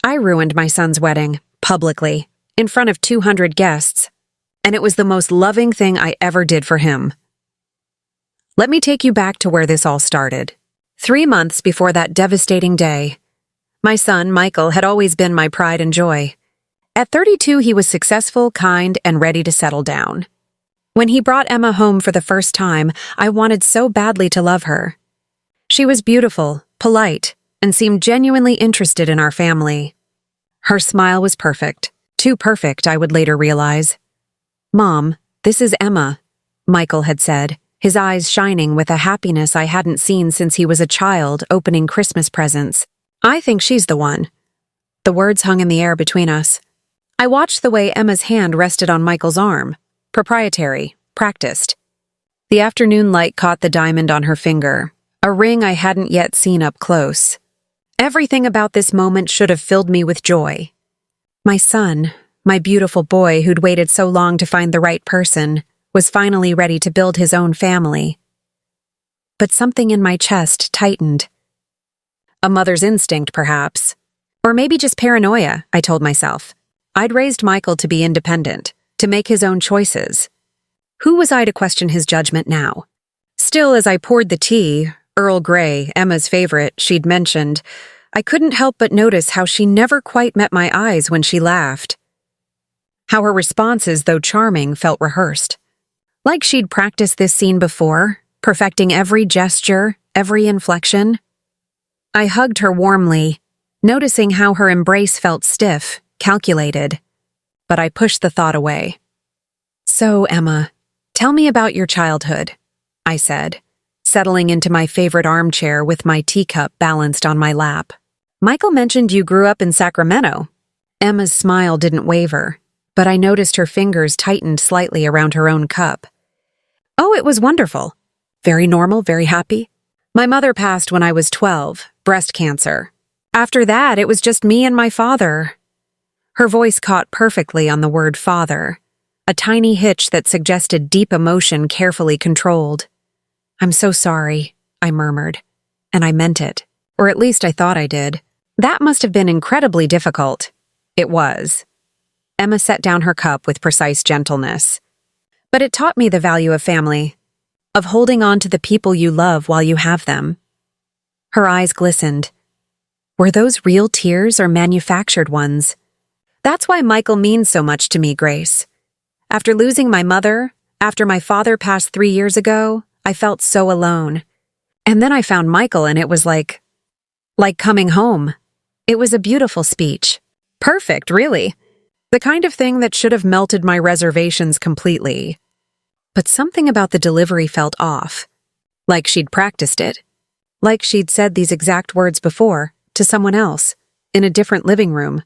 I ruined my son's wedding, publicly, in front of 200 guests, and it was the most loving thing I ever did for him. Let me take you back to where this all started. 3 months before that devastating day, my son, Michael, had always been my pride and joy. At 32, he was successful, kind, and ready to settle down. When he brought Emma home for the first time, I wanted so badly to love her. She was beautiful, polite, and seemed genuinely interested in our family. Her smile was perfect. Too perfect, I would later realize. "Mom, this is Emma," Michael had said, his eyes shining with a happiness I hadn't seen since he was a child opening Christmas presents. "I think she's the one." The words hung in the air between us. I watched the way Emma's hand rested on Michael's arm. Proprietary, practiced. The afternoon light caught the diamond on her finger, a ring I hadn't yet seen up close. Everything about this moment should have filled me with joy. My son, my beautiful boy who'd waited so long to find the right person, was finally ready to build his own family. But something in my chest tightened. A mother's instinct, perhaps. Or maybe just paranoia, I told myself. I'd raised Michael to be independent, to make his own choices. Who was I to question his judgment now? Still, as I poured the tea, Earl Grey, Emma's favorite, she'd mentioned, I couldn't help but notice how she never quite met my eyes when she laughed. How her responses, though charming, felt rehearsed. Like she'd practiced this scene before, perfecting every gesture, every inflection. I hugged her warmly, noticing how her embrace felt stiff, calculated. But I pushed the thought away. "So, Emma, tell me about your childhood," I said, settling into my favorite armchair with my teacup balanced on my lap. "Michael mentioned you grew up in Sacramento." Emma's smile didn't waver, but I noticed her fingers tightened slightly around her own cup. "Oh, it was wonderful. Very normal, very happy. My mother passed when I was 12, breast cancer. After that, it was just me and my father." Her voice caught perfectly on the word father, a tiny hitch that suggested deep emotion carefully controlled. "I'm so sorry," I murmured. And I meant it, or at least I thought I did. That must have been incredibly difficult. It was. Emma set down her cup with precise gentleness. "But it taught me the value of family, of holding on to the people you love while you have them." Her eyes glistened. Were those real tears or manufactured ones? "That's why Michael means so much to me, Grace. After losing my mother, after my father passed 3 years ago, I felt so alone. And then I found Michael and it was like coming home." It was a beautiful speech. Perfect, really. The kind of thing that should have melted my reservations completely. But something about the delivery felt off. Like she'd practiced it. Like she'd said these exact words before, to someone else, in a different living room.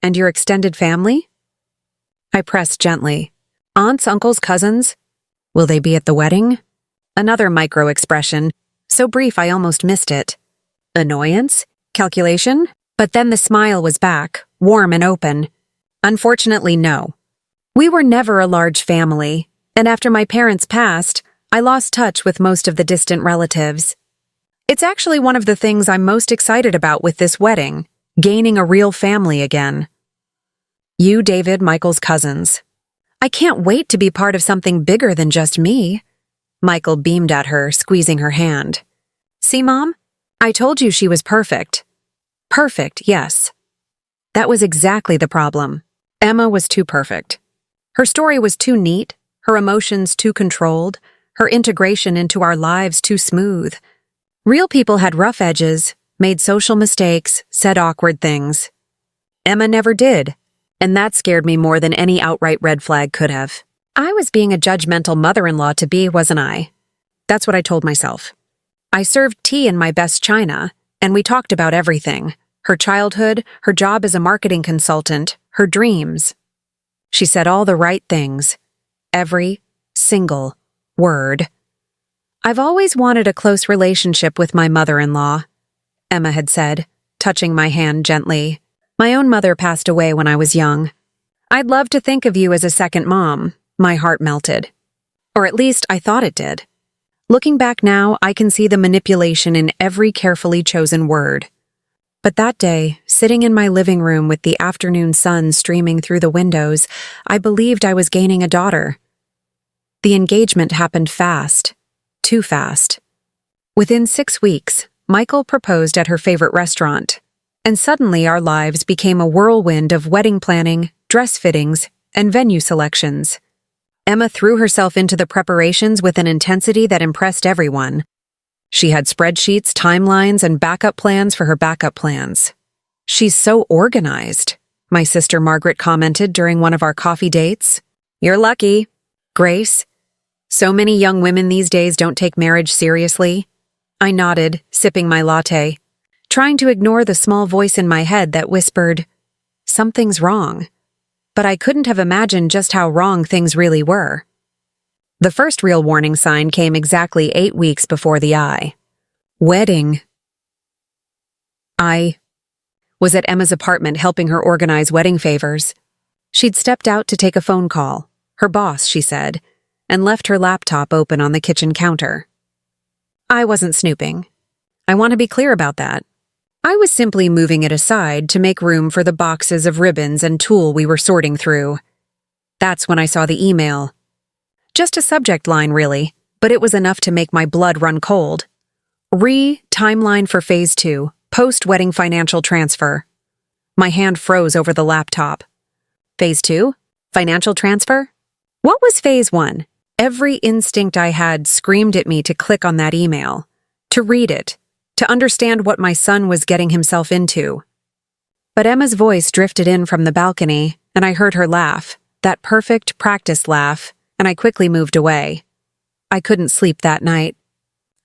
"And your extended family?" I pressed gently. "Aunts, uncles, cousins? Will they be at the wedding?" Another micro-expression, so brief I almost missed it. Annoyance? Calculation? But then the smile was back, warm and open. "Unfortunately, no. We were never a large family, and after my parents passed, I lost touch with most of the distant relatives. It's actually one of the things I'm most excited about with this wedding, gaining a real family again. You, David, Michael's cousins. I can't wait to be part of something bigger than just me." Michael beamed at her, squeezing her hand. "See, Mom? I told you she was perfect." Perfect, yes. That was exactly the problem. Emma was too perfect. Her story was too neat, her emotions too controlled, her integration into our lives too smooth. Real people had rough edges, made social mistakes, said awkward things. Emma never did, and that scared me more than any outright red flag could have. I was being a judgmental mother-in-law to be, wasn't I? That's what I told myself. I served tea in my best china, and we talked about everything. Her childhood, her job as a marketing consultant, her dreams. She said all the right things. Every single word. "I've always wanted a close relationship with my mother-in-law," Emma had said, touching my hand gently. "My own mother passed away when I was young. I'd love to think of you as a second mom." My heart melted. Or at least I thought it did. Looking back now, I can see the manipulation in every carefully chosen word. But that day, sitting in my living room with the afternoon sun streaming through the windows, I believed I was gaining a daughter. The engagement happened fast. Too fast. Within 6 weeks, Michael proposed at her favorite restaurant, and suddenly our lives became a whirlwind of wedding planning, dress fittings, and venue selections. Emma threw herself into the preparations with an intensity that impressed everyone. She had spreadsheets, timelines, and backup plans for her backup plans. "She's so organized," my sister Margaret commented during one of our coffee dates. "You're lucky, Grace. So many young women these days don't take marriage seriously." I nodded, sipping my latte, trying to ignore the small voice in my head that whispered, "Something's wrong." But I couldn't have imagined just how wrong things really were. The first real warning sign came exactly 8 weeks before the I. Wedding. I was at Emma's apartment helping her organize wedding favors. She'd stepped out to take a phone call, her boss, she said, and left her laptop open on the kitchen counter. I wasn't snooping. I want to be clear about that. I was simply moving it aside to make room for the boxes of ribbons and tulle we were sorting through. That's when I saw the email. Just a subject line, really, but it was enough to make my blood run cold. Timeline for Phase 2, post-wedding financial transfer. My hand froze over the laptop. Phase 2? Financial transfer? What was Phase 1? Every instinct I had screamed at me to click on that email, to read it, to understand what my son was getting himself into. But Emma's voice drifted in from the balcony, and I heard her laugh, that perfect practice laugh, and I quickly moved away. I couldn't sleep that night.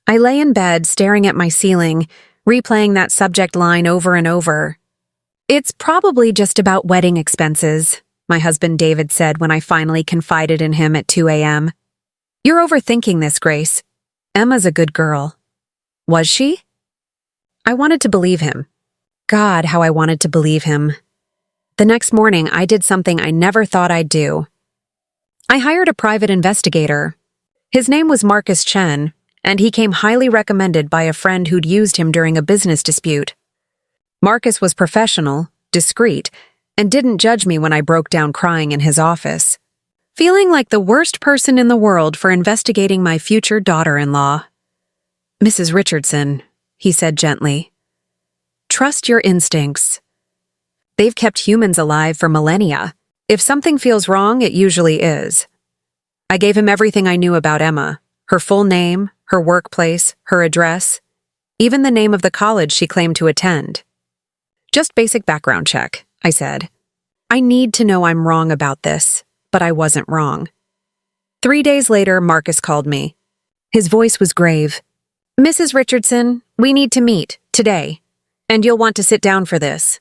I lay in bed staring at my ceiling, replaying that subject line over and over. "It's probably just about wedding expenses," my husband David said when I finally confided in him at 2 a.m. "You're overthinking this, Grace. Emma's a good girl." Was she? I wanted to believe him. God, how I wanted to believe him. The next morning, I did something I never thought I'd do. I hired a private investigator. His name was Marcus Chen, and he came highly recommended by a friend who'd used him during a business dispute. Marcus was professional, discreet, and didn't judge me when I broke down crying in his office, feeling like the worst person in the world for investigating my future daughter-in-law. "Mrs. Richardson," he said gently, "trust your instincts. They've kept humans alive for millennia. If something feels wrong, it usually is." I gave him everything I knew about Emma, her full name, her workplace, her address, even the name of the college she claimed to attend. "Just basic background check," I said. "I need to know I'm wrong about this," but I wasn't wrong. 3 days later, Marcus called me. His voice was grave. "Mrs. Richardson, we need to meet, today, and you'll want to sit down for this."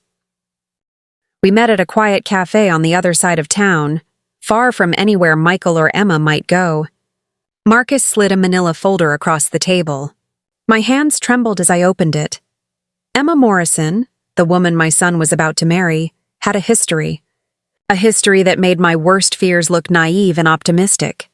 We met at a quiet cafe on the other side of town, far from anywhere Michael or Emma might go. Marcus slid a manila folder across the table. My hands trembled as I opened it. Emma Morrison, the woman my son was about to marry, had a history that made my worst fears look naive and optimistic.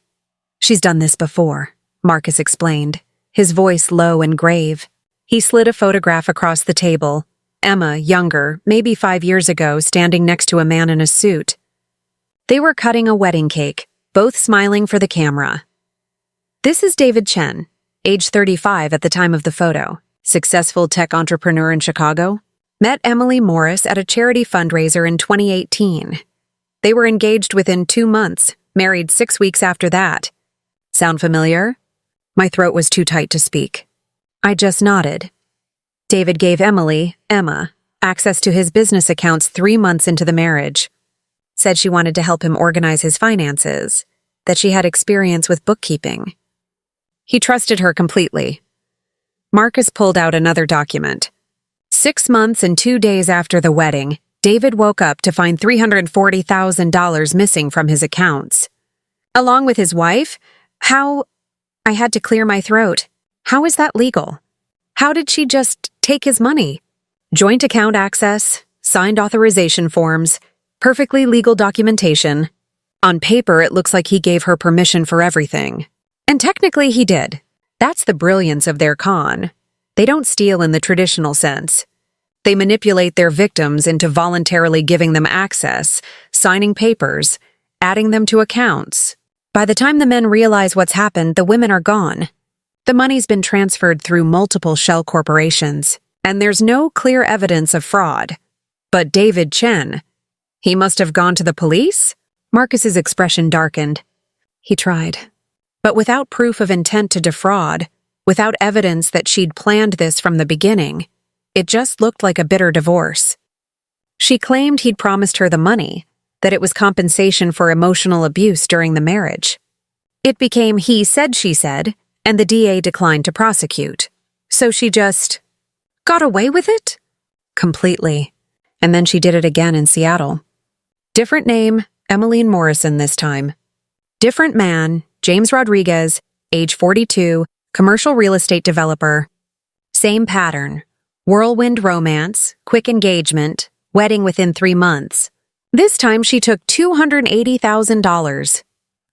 "She's done this before," Marcus explained, his voice low and grave. He slid a photograph across the table, Emma, younger, maybe 5 years ago, standing next to a man in a suit. They were cutting a wedding cake, both smiling for the camera. "This is David Chen, age 35 at the time of the photo, successful tech entrepreneur in Chicago. Met Emily Morris at a charity fundraiser in 2018. They were engaged within 2 months, married 6 weeks after that. Sound familiar?" My throat was too tight to speak. I just nodded. David gave Emma, access to his business accounts 3 months into the marriage. Said she wanted to help him organize his finances, that she had experience with bookkeeping. He trusted her completely. Marcus pulled out another document. 6 months and 2 days after the wedding, David woke up to find $340,000 missing from his accounts. Along with his wife? How? I had to clear my throat. How is that legal? How did she just take his money? Joint account access, signed authorization forms, perfectly legal documentation. On paper, it looks like he gave her permission for everything. And technically he did. That's the brilliance of their con. They don't steal in the traditional sense. They manipulate their victims into voluntarily giving them access, signing papers, adding them to accounts. By the time the men realize what's happened, the women are gone. The money's been transferred through multiple shell corporations, and there's no clear evidence of fraud. But David Chen, he must have gone to the police? Marcus's expression darkened. He tried. But without proof of intent to defraud, without evidence that she'd planned this from the beginning, it just looked like a bitter divorce. She claimed he'd promised her the money, that it was compensation for emotional abuse during the marriage. It became he said, she said, and the DA declined to prosecute. So she just got away with it? Completely. And then she did it again in Seattle. Different name, Emmeline Morrison this time. Different man, James Rodriguez, age 42, commercial real estate developer. Same pattern. Whirlwind romance, quick engagement, wedding within 3 months. This time she took $280,000.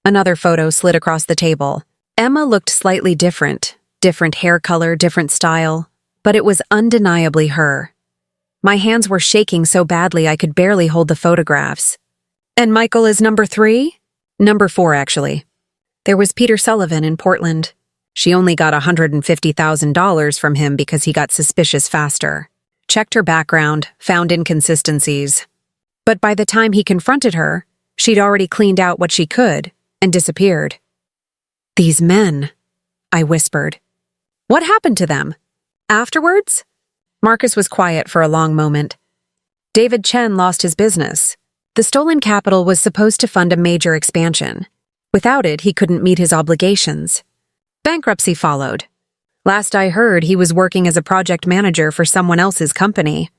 Another photo slid across the table. Emma looked slightly different hair color, different style, but it was undeniably her. My hands were shaking so badly I could barely hold the photographs. And Michael is number 3? Number 4, actually. There was Peter Sullivan in Portland. She only got $150,000 from him because he got suspicious faster. Checked her background, found inconsistencies. But by the time he confronted her, she'd already cleaned out what she could and disappeared. These men, I whispered. What happened to them? Afterwards? Marcus was quiet for a long moment. David Chen lost his business. The stolen capital was supposed to fund a major expansion. Without it, he couldn't meet his obligations. Bankruptcy followed. Last I heard, he was working as a project manager for someone else's company.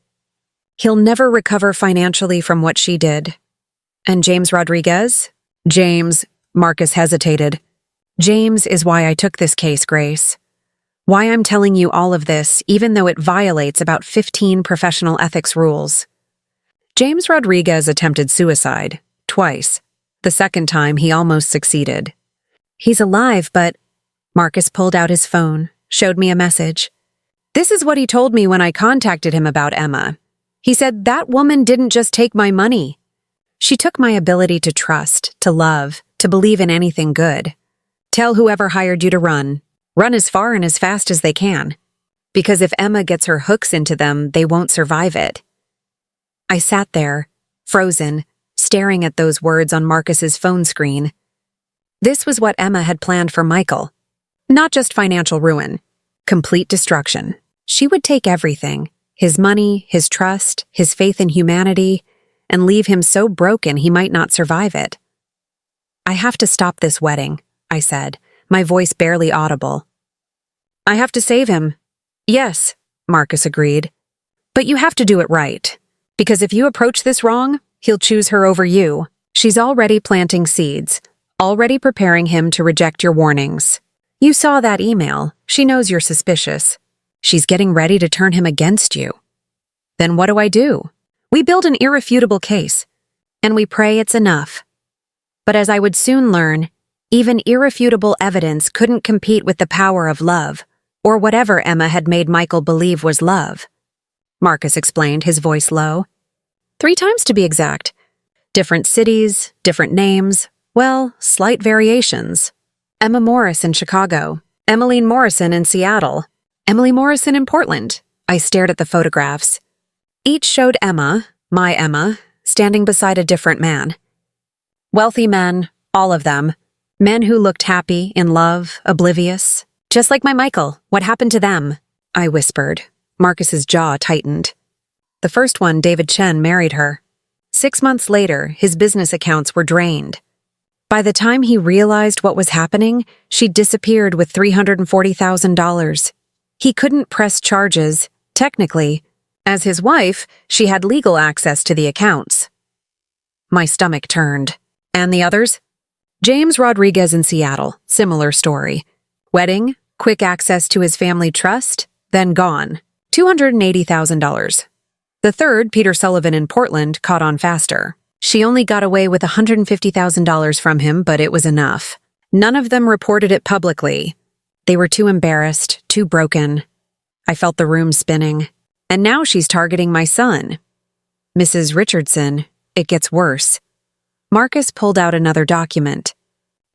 He'll never recover financially from what she did. And James Rodriguez? James, Marcus hesitated. James is why I took this case, Grace. Why I'm telling you all of this, even though it violates about 15 professional ethics rules. James Rodriguez attempted suicide, twice. The second time, he almost succeeded. He's alive, but... Marcus pulled out his phone, showed me a message. This is what he told me when I contacted him about Emma. He said, that woman didn't just take my money. She took my ability to trust, to love, to believe in anything good. Tell whoever hired you to run as far and as fast as they can. Because if Emma gets her hooks into them, they won't survive it. I sat there, frozen, staring at those words on Marcus's phone screen. This was what Emma had planned for Michael. Not just financial ruin, complete destruction. She would take everything, his money, his trust, his faith in humanity, and leave him so broken he might not survive it. I have to stop this wedding, I said, my voice barely audible. I have to save him. Yes, Marcus agreed. But you have to do it right. Because if you approach this wrong, he'll choose her over you. She's already planting seeds, already preparing him to reject your warnings. You saw that email. She knows you're suspicious. She's getting ready to turn him against you. Then what do? We build an irrefutable case, and we pray it's enough. But as I would soon learn, even irrefutable evidence couldn't compete with the power of love, or whatever Emma had made Michael believe was love. Marcus explained, his voice low. 3 times to be exact. Different cities, different names, well, slight variations. Emma Morris in Chicago, Emmeline Morrison in Seattle, Emily Morrison in Portland. I stared at the photographs. Each showed Emma, my Emma, standing beside a different man. Wealthy men, all of them. Men who looked happy, in love, oblivious. Just like my Michael, what happened to them? I whispered. Marcus's jaw tightened. The first one, David Chen, married her. 6 months later, his business accounts were drained. By the time he realized what was happening, she'd disappeared with $340,000. He couldn't press charges, technically. As his wife, she had legal access to the accounts. My stomach turned. And the others? James Rodriguez in Seattle, similar story. Wedding, quick access to his family trust, then gone. $280,000. The third, Peter Sullivan in Portland, caught on faster. She only got away with $150,000 from him, but it was enough. None of them reported it publicly. They were too embarrassed, too broken. I felt the room spinning. And now she's targeting my son. Mrs. Richardson, it gets worse. Marcus pulled out another document.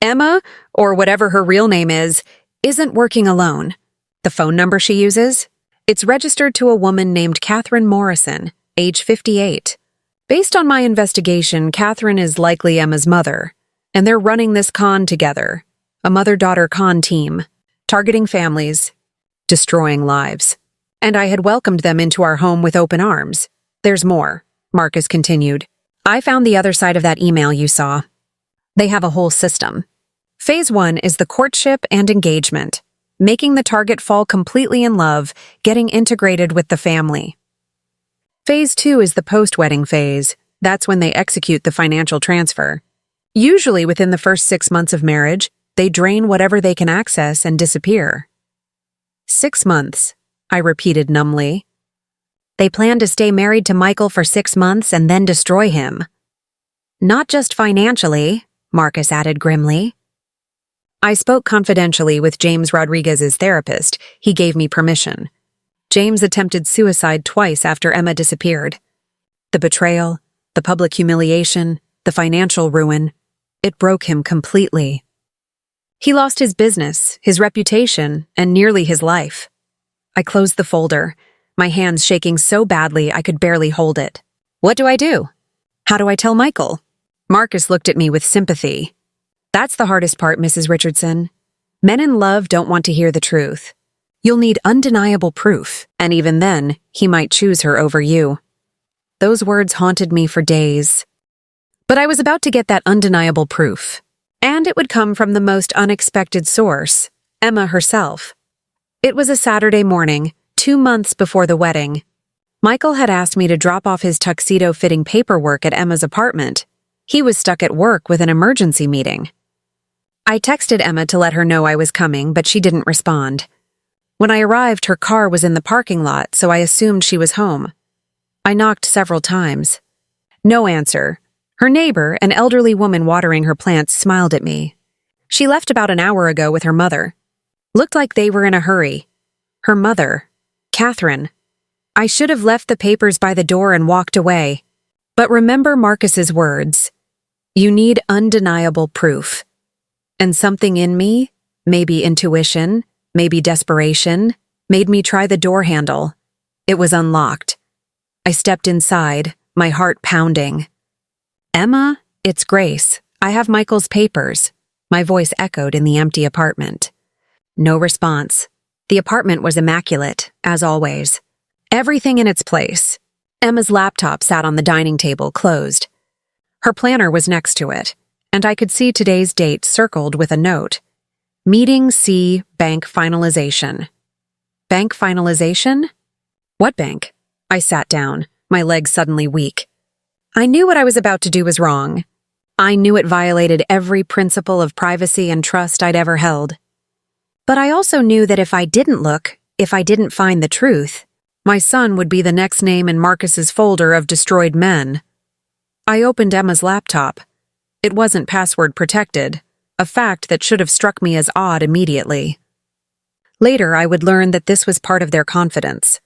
Emma, or whatever her real name is, isn't working alone. The phone number she uses? It's registered to a woman named Catherine Morrison, age 58. Based on my investigation, Catherine is likely Emma's mother, and they're running this con together, a mother-daughter con team, targeting families, destroying lives. And I had welcomed them into our home with open arms. There's more, Marcus continued. I found the other side of that email you saw. They have a whole system. Phase 1 is the courtship and engagement, making the target fall completely in love, getting integrated with the family. Phase 2 is the post-wedding phase. That's when they execute the financial transfer. Usually within the first 6 months of marriage, they drain whatever they can access and disappear. 6 months, I repeated numbly. They plan to stay married to Michael for 6 months and then destroy him. Not just financially, Marcus added grimly. I spoke confidentially with James Rodriguez's therapist. He gave me permission. James attempted suicide twice after Emma disappeared. The betrayal, the public humiliation, the financial ruin, it broke him completely. He lost his business, his reputation, and nearly his life. I closed the folder, my hands shaking so badly I could barely hold it. What do I do? How do I tell Michael? Marcus looked at me with sympathy. That's the hardest part, Mrs. Richardson. Men in love don't want to hear the truth. You'll need undeniable proof, and even then, he might choose her over you. Those words haunted me for days. But I was about to get that undeniable proof, and it would come from the most unexpected source, Emma herself. It was a Saturday morning, 2 months before the wedding. Michael had asked me to drop off his tuxedo-fitting paperwork at Emma's apartment. He was stuck at work with an emergency meeting. I texted Emma to let her know I was coming, but she didn't respond. When I arrived, her car was in the parking lot, so I assumed she was home. I knocked several times. No answer. Her neighbor, an elderly woman watering her plants, smiled at me. She left about an hour ago with her mother. Looked like they were in a hurry. Her mother, Catherine. I should have left the papers by the door and walked away. But remember Marcus's words. You need undeniable proof. And something in me, maybe intuition, maybe desperation, made me try the door handle. It was unlocked. I stepped inside, my heart pounding. Emma, it's Grace. I have Michael's papers. My voice echoed in the empty apartment. No response. The apartment was immaculate, as always. Everything in its place. Emma's laptop sat on the dining table, closed. Her planner was next to it, and I could see today's date circled with a note. Meeting C, bank finalization. Bank finalization? What bank? I sat down, my legs suddenly weak. I knew what I was about to do was wrong. I knew it violated every principle of privacy and trust I'd ever held. But I also knew that if I didn't look, if I didn't find the truth, my son would be the next name in Marcus's folder of destroyed men. I opened Emma's laptop. It wasn't password protected, a fact that should have struck me as odd immediately. Later, I would learn that this was part of their confidence.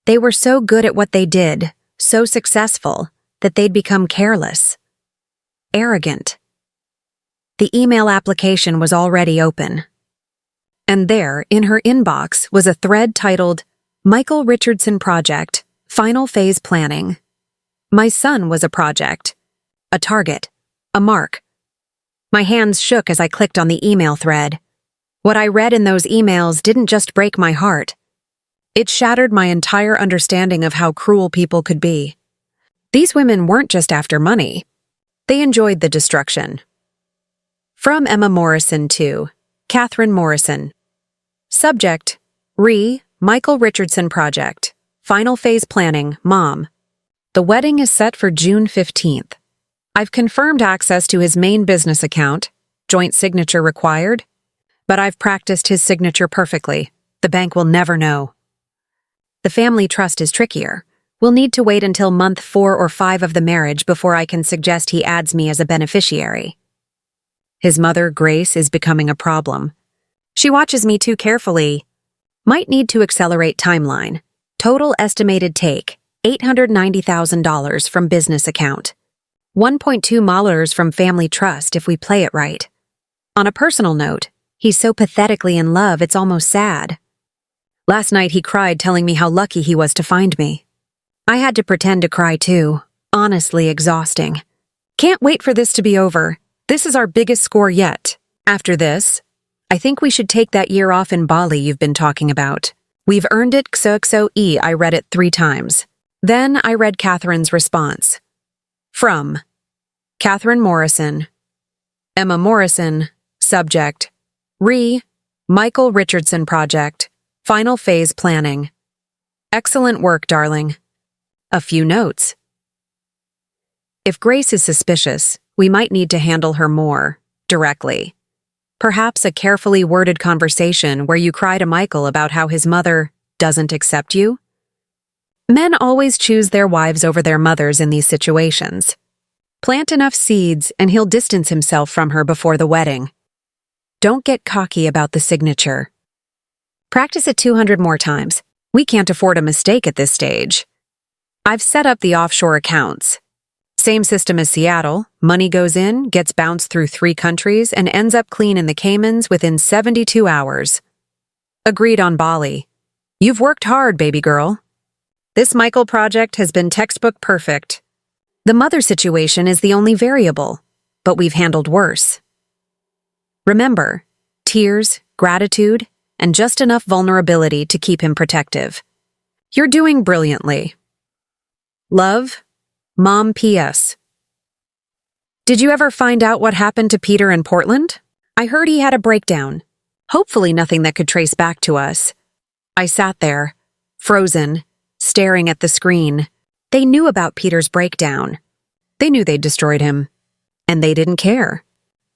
They were so good at what they did, so successful, that they'd become careless. Arrogant. The email application was already open. And there, in her inbox, was a thread titled, Michael Richardson Project, Final Phase Planning. My son was a project, a target, a mark. My hands shook as I clicked on the email thread. What I read in those emails didn't just break my heart. It shattered my entire understanding of how cruel people could be. These women weren't just after money. They enjoyed the destruction. From Emma Morrison to Catherine Morrison. Subject, Michael Richardson Project. Final Phase Planning, Mom. The wedding is set for June 15th. I've confirmed access to his main business account, joint signature required, but I've practiced his signature perfectly. The bank will never know. The family trust is trickier. We'll need to wait until month 4 or 5 of the marriage before I can suggest he adds me as a beneficiary. His mother, Grace, is becoming a problem. She watches me too carefully. Might need to accelerate timeline. Total estimated take, $890,000 from business account. 1.2 dollars from family trust if we play it right. On a personal note, he's so pathetically in love it's almost sad. Last night he cried telling me how lucky he was to find me. I had to pretend to cry too. Honestly exhausting. Can't wait for this to be over. This is our biggest score yet. After this, I think we should take that year off in Bali you've been talking about. We've earned it XOXOE. I read it 3 times. Then I read Catherine's response. From Catherine Morrison. Emma Morrison. Subject. Michael Richardson Project. Final phase planning. Excellent work, darling. A few notes. If Grace is suspicious, we might need to handle her more directly. Perhaps a carefully worded conversation where you cry to Michael about how his mother doesn't accept you. Men always choose their wives over their mothers in these situations. Plant enough seeds and he'll distance himself from her before the wedding. Don't get cocky about the signature. Practice it 200 more times. We can't afford a mistake at this stage. I've set up the offshore accounts. Same system as Seattle, money goes in, gets bounced through 3 countries, and ends up clean in the Caymans within 72 hours. Agreed on Bali. You've worked hard, baby girl. This Michael project has been textbook perfect. The mother situation is the only variable, but we've handled worse. Remember, tears, gratitude, and just enough vulnerability to keep him protective. You're doing brilliantly. Love, Mom P.S. Did you ever find out what happened to Peter in Portland? I heard he had a breakdown. Hopefully nothing that could trace back to us. I sat there, frozen, staring at the screen. They knew about Peter's breakdown. They knew they'd destroyed him. And they didn't care.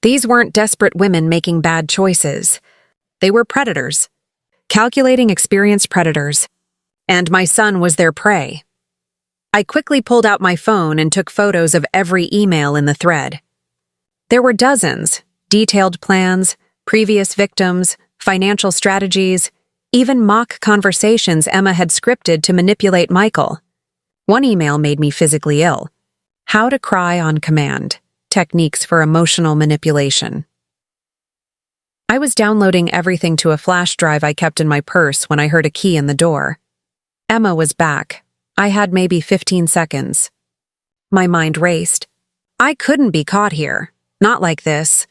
These weren't desperate women making bad choices. They were predators. Calculating, experienced predators. And my son was their prey. I quickly pulled out my phone and took photos of every email in the thread. There were dozens, detailed plans, previous victims, financial strategies, even mock conversations Emma had scripted to manipulate Michael. One email made me physically ill. How to cry on command. Techniques for emotional manipulation. I was downloading everything to a flash drive I kept in my purse when I heard a key in the door. Emma was back. I had maybe 15 seconds. My mind raced. I couldn't be caught here. Not like this.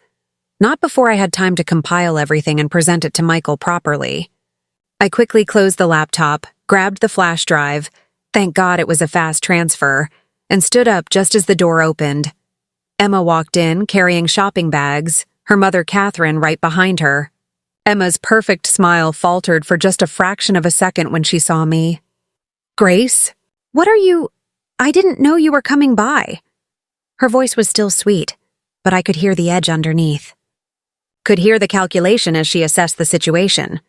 Not before I had time to compile everything and present it to Michael properly. I quickly closed the laptop, grabbed the flash drive, thank God it was a fast transfer, and stood up just as the door opened. Emma walked in, carrying shopping bags, her mother Catherine right behind her. Emma's perfect smile faltered for just a fraction of a second when she saw me. Grace? What are you— I didn't know you were coming by. Her voice was still sweet, but I could hear the edge underneath. Could hear the calculation as she assessed the situation.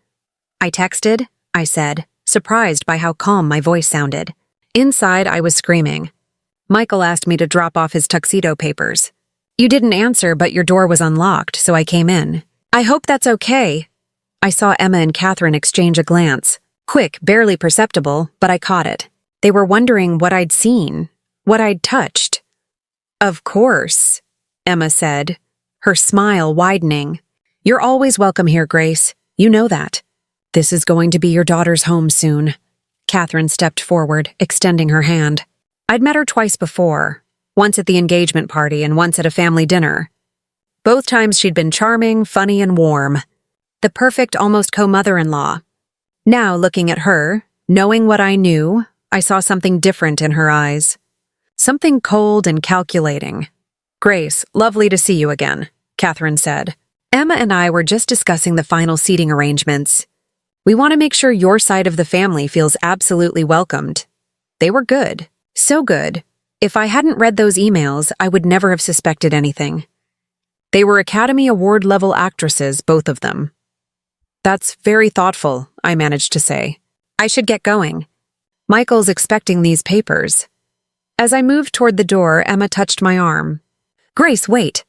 I texted, I said, surprised by how calm my voice sounded. Inside, I was screaming. Michael asked me to drop off his tuxedo papers. You didn't answer, but your door was unlocked, so I came in. I hope that's okay. I saw Emma and Catherine exchange a glance. Quick, barely perceptible, but I caught it. They were wondering what I'd seen, what I'd touched. Of course, Emma said, her smile widening. You're always welcome here, Grace. You know that. This is going to be your daughter's home soon. Catherine stepped forward, extending her hand. I'd met her twice before, once at the engagement party and once at a family dinner. Both times she'd been charming, funny, and warm. The perfect almost co-mother-in-law. Now, looking at her, knowing what I knew, I saw something different in her eyes. Something cold and calculating. Grace, lovely to see you again, Catherine said. Emma and I were just discussing the final seating arrangements. We want to make sure your side of the family feels absolutely welcomed. They were good. So good. If I hadn't read those emails, I would never have suspected anything. They were Academy Award-level actresses, both of them. That's very thoughtful, I managed to say. I should get going. Michael's expecting these papers. As I moved toward the door, Emma touched my arm. Grace, wait.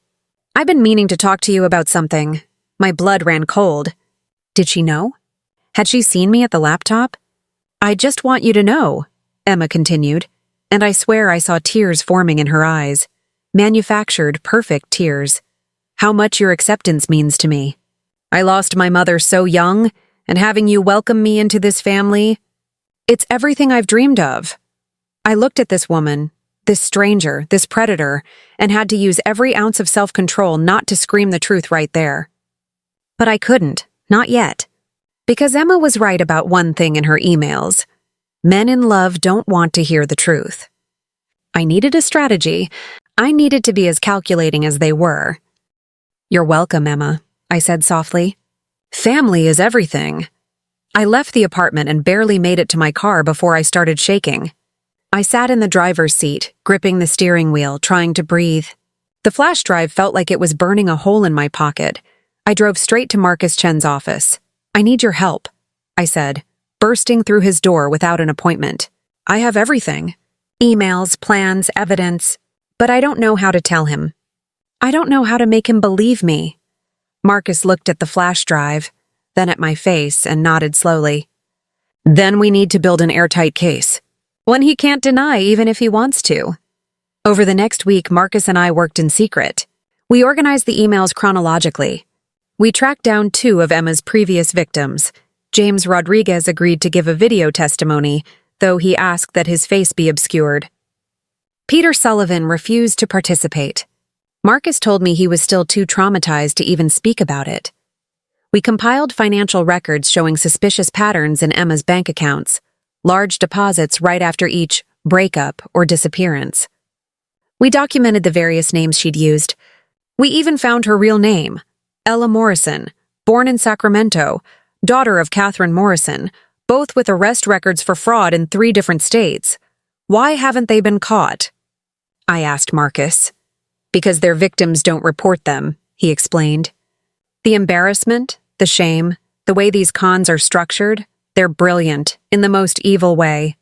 I've been meaning to talk to you about something. My blood ran cold. Did she know? Had she seen me at the laptop? I just want you to know, Emma continued, and I swear I saw tears forming in her eyes. Manufactured, perfect tears. How much your acceptance means to me. I lost my mother so young, and having you welcome me into this family, it's everything I've dreamed of. I looked at this woman, this stranger, this predator, and had to use every ounce of self-control not to scream the truth right there. But I couldn't, not yet. Because Emma was right about one thing in her emails. Men in love don't want to hear the truth. I needed a strategy. I needed to be as calculating as they were. You're welcome, Emma, I said softly. Family is everything. I left the apartment and barely made it to my car before I started shaking. I sat in the driver's seat, gripping the steering wheel, trying to breathe. The flash drive felt like it was burning a hole in my pocket. I drove straight to Marcus Chen's office. I need your help, I said, bursting through his door without an appointment. I have everything. Emails, plans, evidence. But I don't know how to tell him. I don't know how to make him believe me. Marcus looked at the flash drive, then at my face, and nodded slowly. Then we need to build an airtight case. One he can't deny even if he wants to. Over the next week, Marcus and I worked in secret. We organized the emails chronologically. We tracked down 2 of Emma's previous victims. James Rodriguez agreed to give a video testimony, though he asked that his face be obscured. Peter Sullivan refused to participate. Marcus told me he was still too traumatized to even speak about it. We compiled financial records showing suspicious patterns in Emma's bank accounts, large deposits right after each breakup or disappearance. We documented the various names she'd used. We even found her real name, Ella Morrison, born in Sacramento, daughter of Catherine Morrison, both with arrest records for fraud in 3 different states. Why haven't they been caught? I asked Marcus. Because their victims don't report them, he explained. The embarrassment, the shame, the way these cons are structured, they're brilliant, in the most evil way.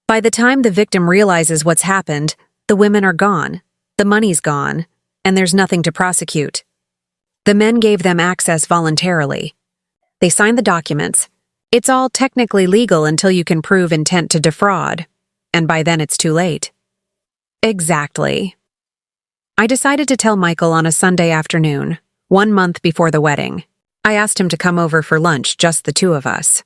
By the time the victim realizes what's happened, the women are gone, the money's gone, and there's nothing to prosecute. The men gave them access voluntarily. They signed the documents. It's all technically legal until you can prove intent to defraud, and by then it's too late. Exactly. I decided to tell Michael on a Sunday afternoon, 1 month before the wedding. I asked him to come over for lunch, just the 2 of us.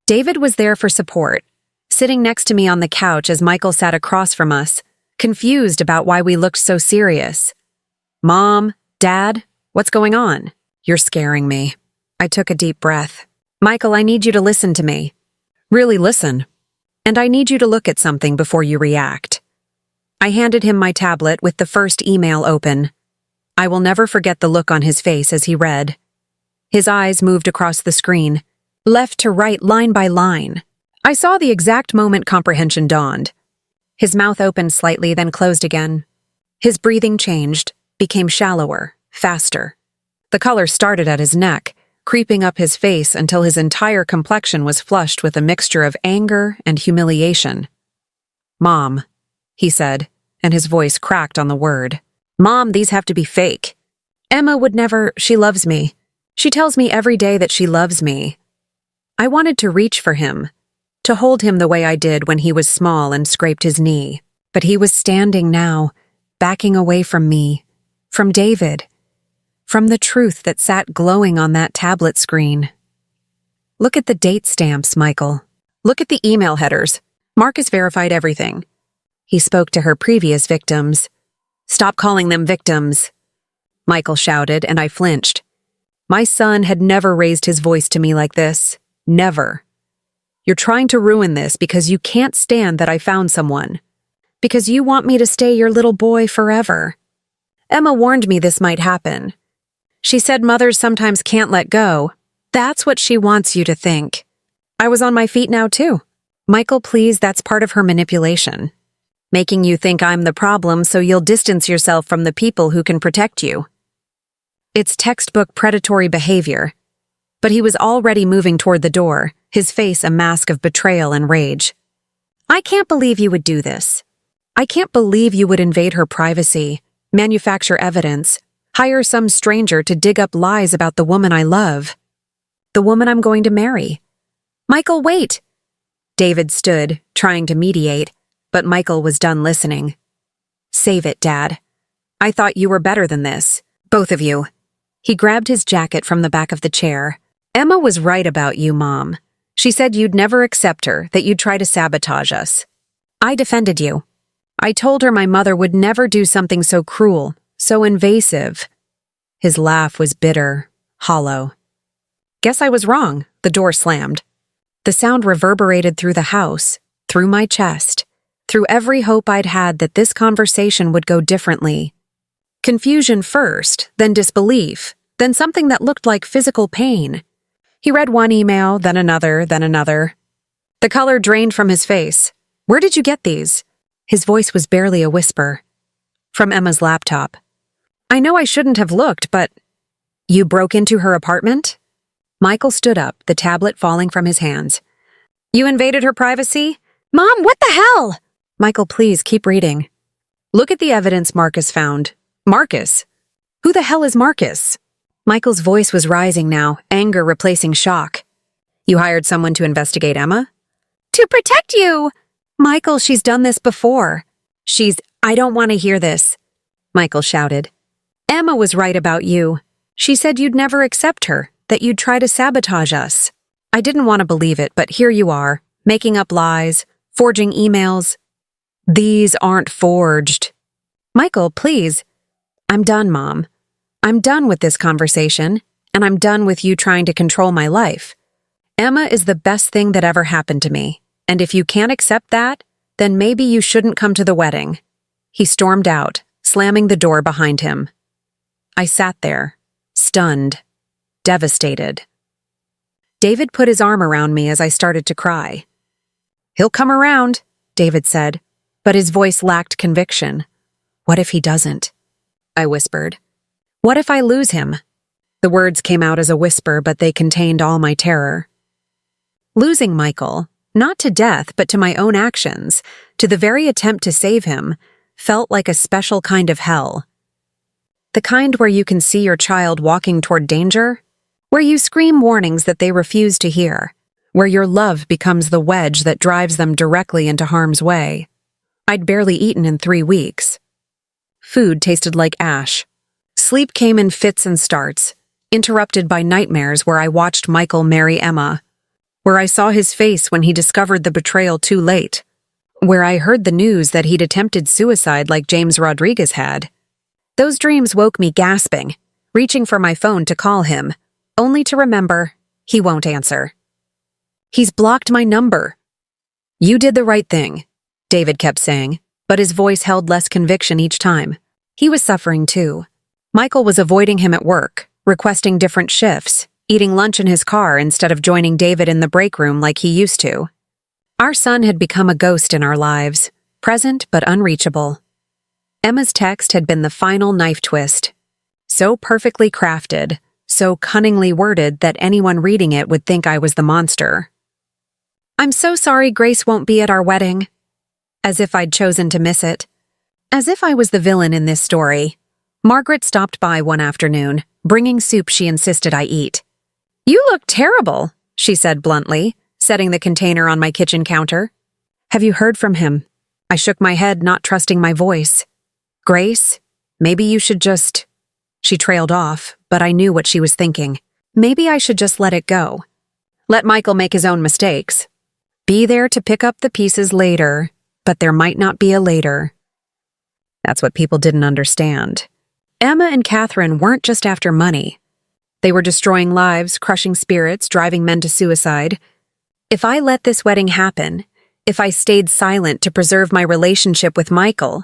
David was there for support, sitting next to me on the couch as Michael sat across from us, confused about why we looked so serious. Mom, Dad, what's going on? You're scaring me. I took a deep breath. Michael, I need you to listen to me. Really listen. And I need you to look at something before you react. I handed him my tablet with the first email open. I will never forget the look on his face as he read. His eyes moved across the screen, left to right, line by line. I saw the exact moment comprehension dawned. His mouth opened slightly, then closed again. His breathing changed, became shallower, faster. The color started at his neck, creeping up his face until his entire complexion was flushed with a mixture of anger and humiliation. Mom, he said, and his voice cracked on the word. Mom, these have to be fake. Emma would never, she loves me. She tells me every day that she loves me. I wanted to reach for him, to hold him the way I did when he was small and scraped his knee. But he was standing now, backing away from me, from David, from the truth that sat glowing on that tablet screen. Look at the date stamps, Michael. Look at the email headers. Marcus verified everything. He spoke to her previous victims. Stop calling them victims, Michael shouted, and I flinched. My son had never raised his voice to me like this. Never. You're trying to ruin this because you can't stand that I found someone. Because you want me to stay your little boy forever. Emma warned me this might happen. She said mothers sometimes can't let go. That's what she wants you to think. I was on my feet now, too. Michael, please, that's part of her manipulation. Making you think I'm the problem so you'll distance yourself from the people who can protect you. It's textbook predatory behavior. But he was already moving toward the door, his face a mask of betrayal and rage. I can't believe you would do this. I can't believe you would invade her privacy, manufacture evidence, hire some stranger to dig up lies about the woman I love. The woman I'm going to marry. Michael, wait! David stood, trying to mediate, but Michael was done listening. Save it, Dad. I thought you were better than this. Both of you. He grabbed his jacket from the back of the chair. Emma was right about you, Mom. She said you'd never accept her, that you'd try to sabotage us. I defended you. I told her my mother would never do something so cruel, so invasive. His laugh was bitter, hollow. Guess I was wrong. The door slammed. The sound reverberated through the house, through my chest, through every hope I'd had that this conversation would go differently. Confusion first, then disbelief, then something that looked like physical pain. He read one email, then another, then another. The color drained from his face. Where did you get these? His voice was barely a whisper. From Emma's laptop. I know I shouldn't have looked, but... You broke into her apartment? Michael stood up, the tablet falling from his hands. You invaded her privacy? Mom, what the hell? Michael, please keep reading. Look at the evidence Marcus found. Marcus? Who the hell is Marcus? Michael's voice was rising now, anger replacing shock. You hired someone to investigate Emma? To protect you! Michael, she's done this before. I don't want to hear this. Michael shouted. Emma was right about you. She said you'd never accept her, that you'd try to sabotage us. I didn't want to believe it, but here you are, making up lies, forging emails. These aren't forged. Michael, please. I'm done, Mom. I'm done with this conversation, and I'm done with you trying to control my life. Emma is the best thing that ever happened to me, and if you can't accept that, then maybe you shouldn't come to the wedding. He stormed out, slamming the door behind him. I sat there, stunned, devastated. David put his arm around me as I started to cry. He'll come around, David said, but his voice lacked conviction. What if he doesn't? I whispered. What if I lose him? The words came out as a whisper, but they contained all my terror. Losing Michael, not to death, but to my own actions, to the very attempt to save him, felt like a special kind of hell. The kind where you can see your child walking toward danger, where you scream warnings that they refuse to hear, where your love becomes the wedge that drives them directly into harm's way. I'd barely eaten in 3 weeks. Food tasted like ash. Sleep came in fits and starts, interrupted by nightmares where I watched Michael marry Emma, where I saw his face when he discovered the betrayal too late, where I heard the news that he'd attempted suicide like James Rodriguez had. Those dreams woke me gasping, reaching for my phone to call him, only to remember he won't answer. He's blocked my number. You did the right thing, David kept saying, but his voice held less conviction each time. He was suffering too. Michael was avoiding him at work, requesting different shifts, eating lunch in his car instead of joining David in the break room like he used to. Our son had become a ghost in our lives, present but unreachable. Emma's text had been the final knife twist, so perfectly crafted, so cunningly worded that anyone reading it would think I was the monster. I'm so sorry Grace won't be at our wedding. As if I'd chosen to miss it. As if I was the villain in this story. Margaret stopped by one afternoon, bringing soup she insisted I eat. You look terrible, she said bluntly, setting the container on my kitchen counter. Have you heard from him? I shook my head, not trusting my voice. Grace, maybe you should just... She trailed off, but I knew what she was thinking. Maybe I should just let it go. Let Michael make his own mistakes. Be there to pick up the pieces later, but there might not be a later. That's what people didn't understand. Emma and Catherine weren't just after money. They were destroying lives, crushing spirits, driving men to suicide. If I let this wedding happen, if I stayed silent to preserve my relationship with Michael,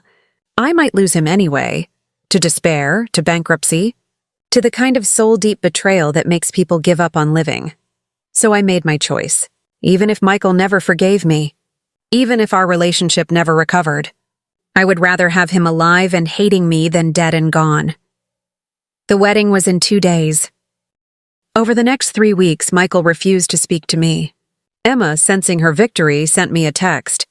I might lose him anyway, to despair, to bankruptcy, to the kind of soul-deep betrayal that makes people give up on living. So I made my choice, even if Michael never forgave me, even if our relationship never recovered. I would rather have him alive and hating me than dead and gone. The wedding was in 2 days. Over the next 3 weeks, Michael refused to speak to me. Emma, sensing her victory, sent me a text.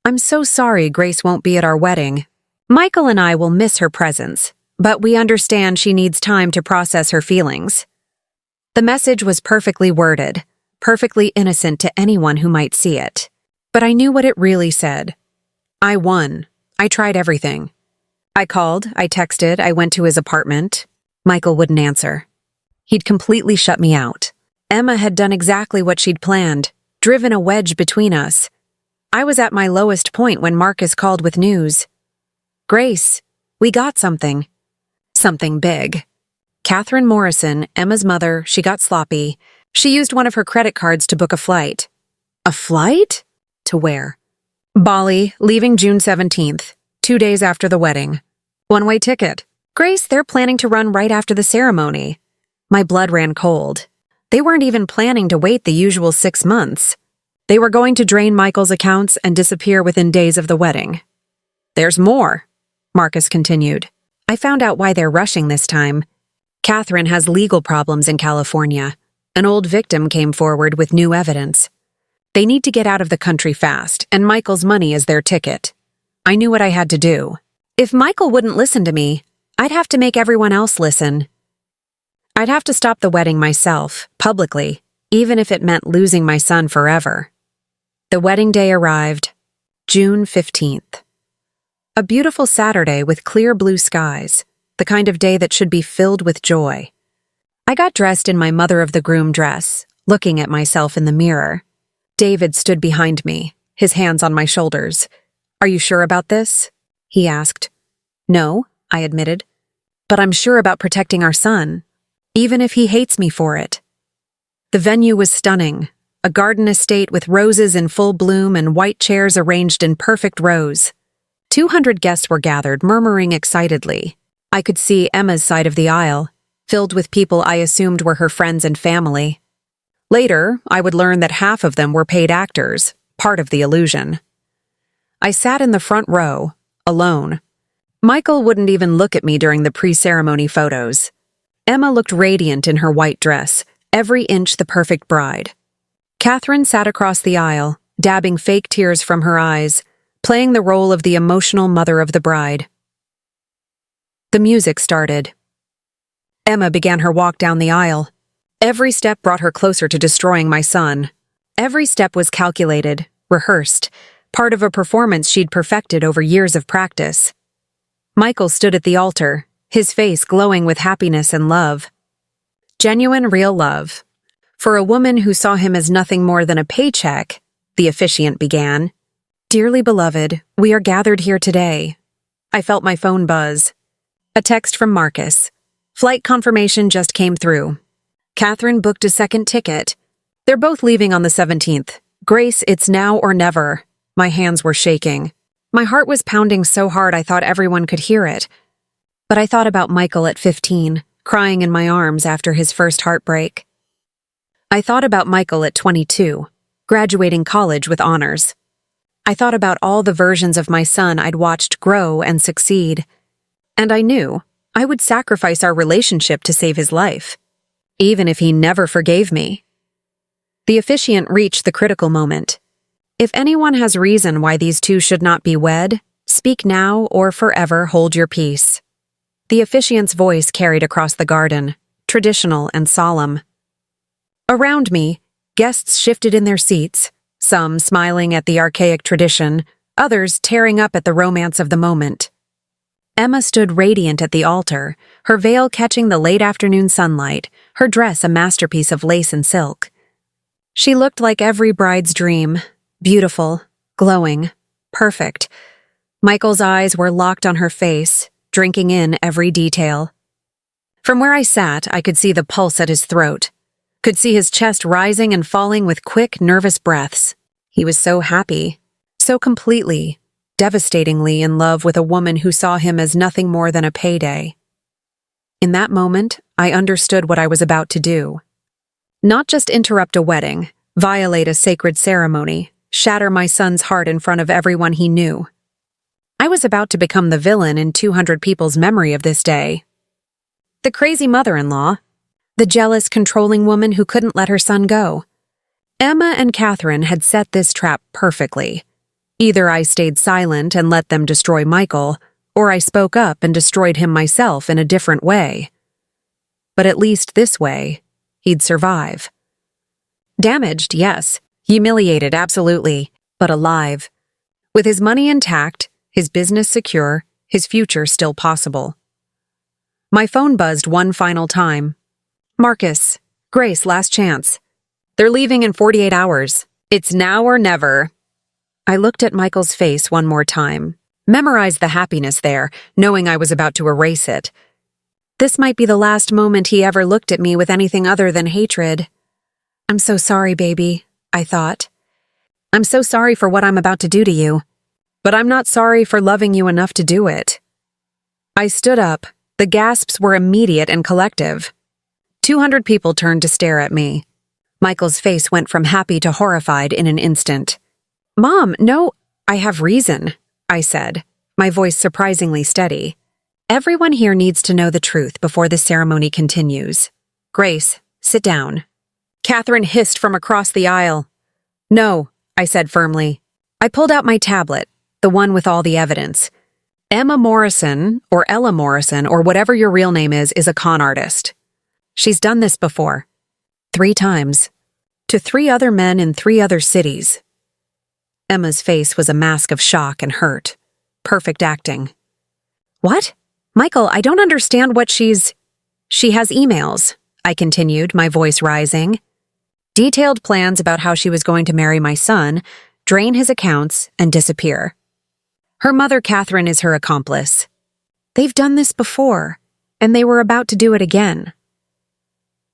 I'm so sorry Grace won't be at our wedding. Michael and I will miss her presence, but we understand she needs time to process her feelings. The message was perfectly worded, perfectly innocent to anyone who might see it. But I knew what it really said. I won. I tried everything. I called, I texted, I went to his apartment. Michael wouldn't answer. He'd completely shut me out. Emma had done exactly what she'd planned, driven a wedge between us. I was at my lowest point when Marcus called with news. Grace, we got something. Something big. Catherine Morrison, Emma's mother, she got sloppy. She used one of her credit cards to book a flight. A flight? To where? Bali, leaving June 17th, 2 days after the wedding. One-way ticket. Grace, they're planning to run right after the ceremony. My blood ran cold. They weren't even planning to wait the usual 6 months. They were going to drain Michael's accounts and disappear within days of the wedding. There's more, Marcus continued. I found out why they're rushing this time. Catherine has legal problems in California. An old victim came forward with new evidence. They need to get out of the country fast, and Michael's money is their ticket. I knew what I had to do. If Michael wouldn't listen to me, I'd have to make everyone else listen. I'd have to stop the wedding myself, publicly, even if it meant losing my son forever. The wedding day arrived, June 15th. A beautiful Saturday with clear blue skies, the kind of day that should be filled with joy. I got dressed in my mother-of-the-groom dress, looking at myself in the mirror. David stood behind me, his hands on my shoulders. Are you sure about this? He asked. No, I admitted. But I'm sure about protecting our son, even if he hates me for it. The venue was stunning, a garden estate with roses in full bloom and white chairs arranged in perfect rows. 200 guests were gathered, murmuring excitedly. I could see Emma's side of the aisle, filled with people I assumed were her friends and family. Later, I would learn that half of them were paid actors, part of the illusion. I sat in the front row, alone. Michael wouldn't even look at me during the pre-ceremony photos. Emma looked radiant in her white dress, every inch the perfect bride. Catherine sat across the aisle, dabbing fake tears from her eyes, playing the role of the emotional mother of the bride. The music started. Emma began her walk down the aisle. Every step brought her closer to destroying my son. Every step was calculated, rehearsed, part of a performance she'd perfected over years of practice. Michael stood at the altar, his face glowing with happiness and love. Genuine, real love. For a woman who saw him as nothing more than a paycheck, the officiant began. Dearly beloved, we are gathered here today. I felt my phone buzz. A text from Marcus. Flight confirmation just came through. Catherine booked a second ticket. They're both leaving on the 17th. Grace, it's now or never. My hands were shaking. My heart was pounding so hard I thought everyone could hear it. But I thought about Michael at 15, crying in my arms after his first heartbreak. I thought about Michael at 22, graduating college with honors. I thought about all the versions of my son I'd watched grow and succeed. And I knew I would sacrifice our relationship to save his life, even if he never forgave me. The officiant reached the critical moment. If anyone has reason why these two should not be wed, speak now or forever hold your peace. The officiant's voice carried across the garden, traditional and solemn. Around me, guests shifted in their seats, some smiling at the archaic tradition, others tearing up at the romance of the moment. Emma stood radiant at the altar, her veil catching the late afternoon sunlight, her dress a masterpiece of lace and silk. She looked like every bride's dream, beautiful, glowing, perfect. Michael's eyes were locked on her face, drinking in every detail. From where I sat, I could see the pulse at his throat, could see his chest rising and falling with quick, nervous breaths. He was so happy, so completely, devastatingly in love with a woman who saw him as nothing more than a payday. In that moment, I understood what I was about to do. Not just interrupt a wedding, violate a sacred ceremony, shatter my son's heart in front of everyone he knew. I was about to become the villain in 200 people's memory of this day. The crazy mother-in-law, the jealous, controlling woman who couldn't let her son go. Emma and Catherine had set this trap perfectly. Either I stayed silent and let them destroy Michael, or I spoke up and destroyed him myself in a different way. But at least this way, he'd survive. Damaged, yes. Humiliated, absolutely. But alive. With his money intact, his business secure, his future still possible. My phone buzzed one final time. Marcus, Grace, last chance. They're leaving in 48 hours. It's now or never. I looked at Michael's face one more time, memorized the happiness there, knowing I was about to erase it. This might be the last moment he ever looked at me with anything other than hatred. I'm so sorry, baby, I thought. I'm so sorry for what I'm about to do to you. But I'm not sorry for loving you enough to do it. I stood up. The gasps were immediate and collective. 200 people turned to stare at me. Michael's face went from happy to horrified in an instant. Mom, no, I have reason, I said, my voice surprisingly steady. Everyone here needs to know the truth before the ceremony continues. Grace, sit down. Catherine hissed from across the aisle. No, I said firmly. I pulled out my tablet, the one with all the evidence. Emma Morrison, or Ella Morrison, or whatever your real name is a con artist. She's done this before. 3 times. To 3 other men in 3 other cities. Emma's face was a mask of shock and hurt. Perfect acting. What? Michael, I don't understand what She has emails, I continued, my voice rising. Detailed plans about how she was going to marry my son, drain his accounts, and disappear. Her mother, Catherine, is her accomplice. They've done this before, and they were about to do it again.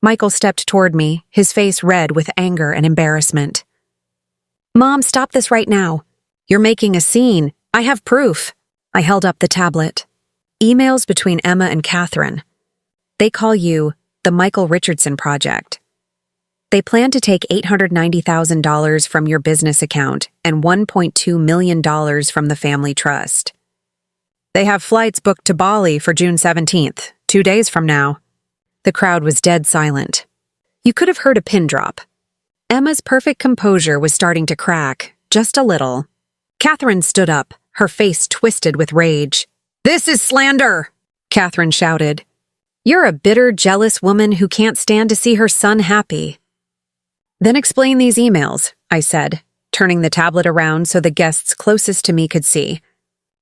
Michael stepped toward me, his face red with anger and embarrassment. Mom, stop this right now. You're making a scene. I have proof. I held up the tablet. Emails between Emma and Catherine. They call you the Michael Richardson Project. They plan to take $890,000 from your business account and $1.2 million from the family trust. They have flights booked to Bali for June 17th, 2 days from now. The crowd was dead silent. You could have heard a pin drop. Emma's perfect composure was starting to crack, just a little. Catherine stood up, her face twisted with rage. This is slander, Catherine shouted. You're a bitter, jealous woman who can't stand to see her son happy. Then explain these emails, I said, turning the tablet around so the guests closest to me could see.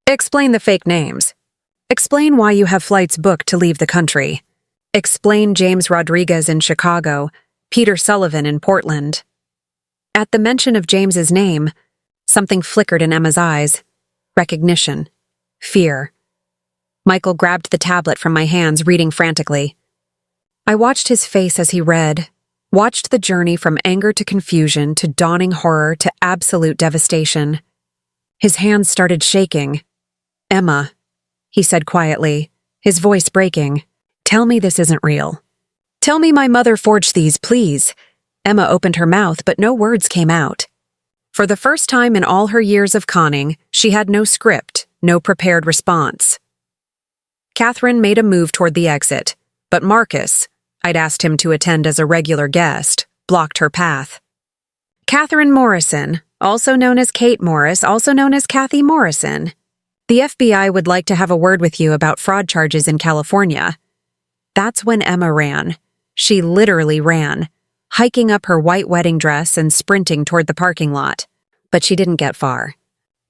Explain the fake names. Explain why you have flights booked to leave the country. Explain James Rodriguez in Chicago, Peter Sullivan in Portland. At the mention of James's name, something flickered in Emma's eyes. Recognition. Fear. Michael grabbed the tablet from my hands, reading frantically. I watched his face as he read, watched the journey from anger to confusion to dawning horror to absolute devastation. His hands started shaking. Emma, he said quietly, his voice breaking, tell me this isn't real. Tell me my mother forged these, please. Emma opened her mouth, but no words came out. For the first time in all her years of conning, she had no script, no prepared response. Catherine made a move toward the exit, but Marcus, I'd asked him to attend as a regular guest, blocked her path. Catherine Morrison, also known as Kate Morris, also known as Kathy Morrison. The FBI would like to have a word with you about fraud charges in California. That's when Emma ran. She literally ran, hiking up her white wedding dress and sprinting toward the parking lot. But she didn't get far.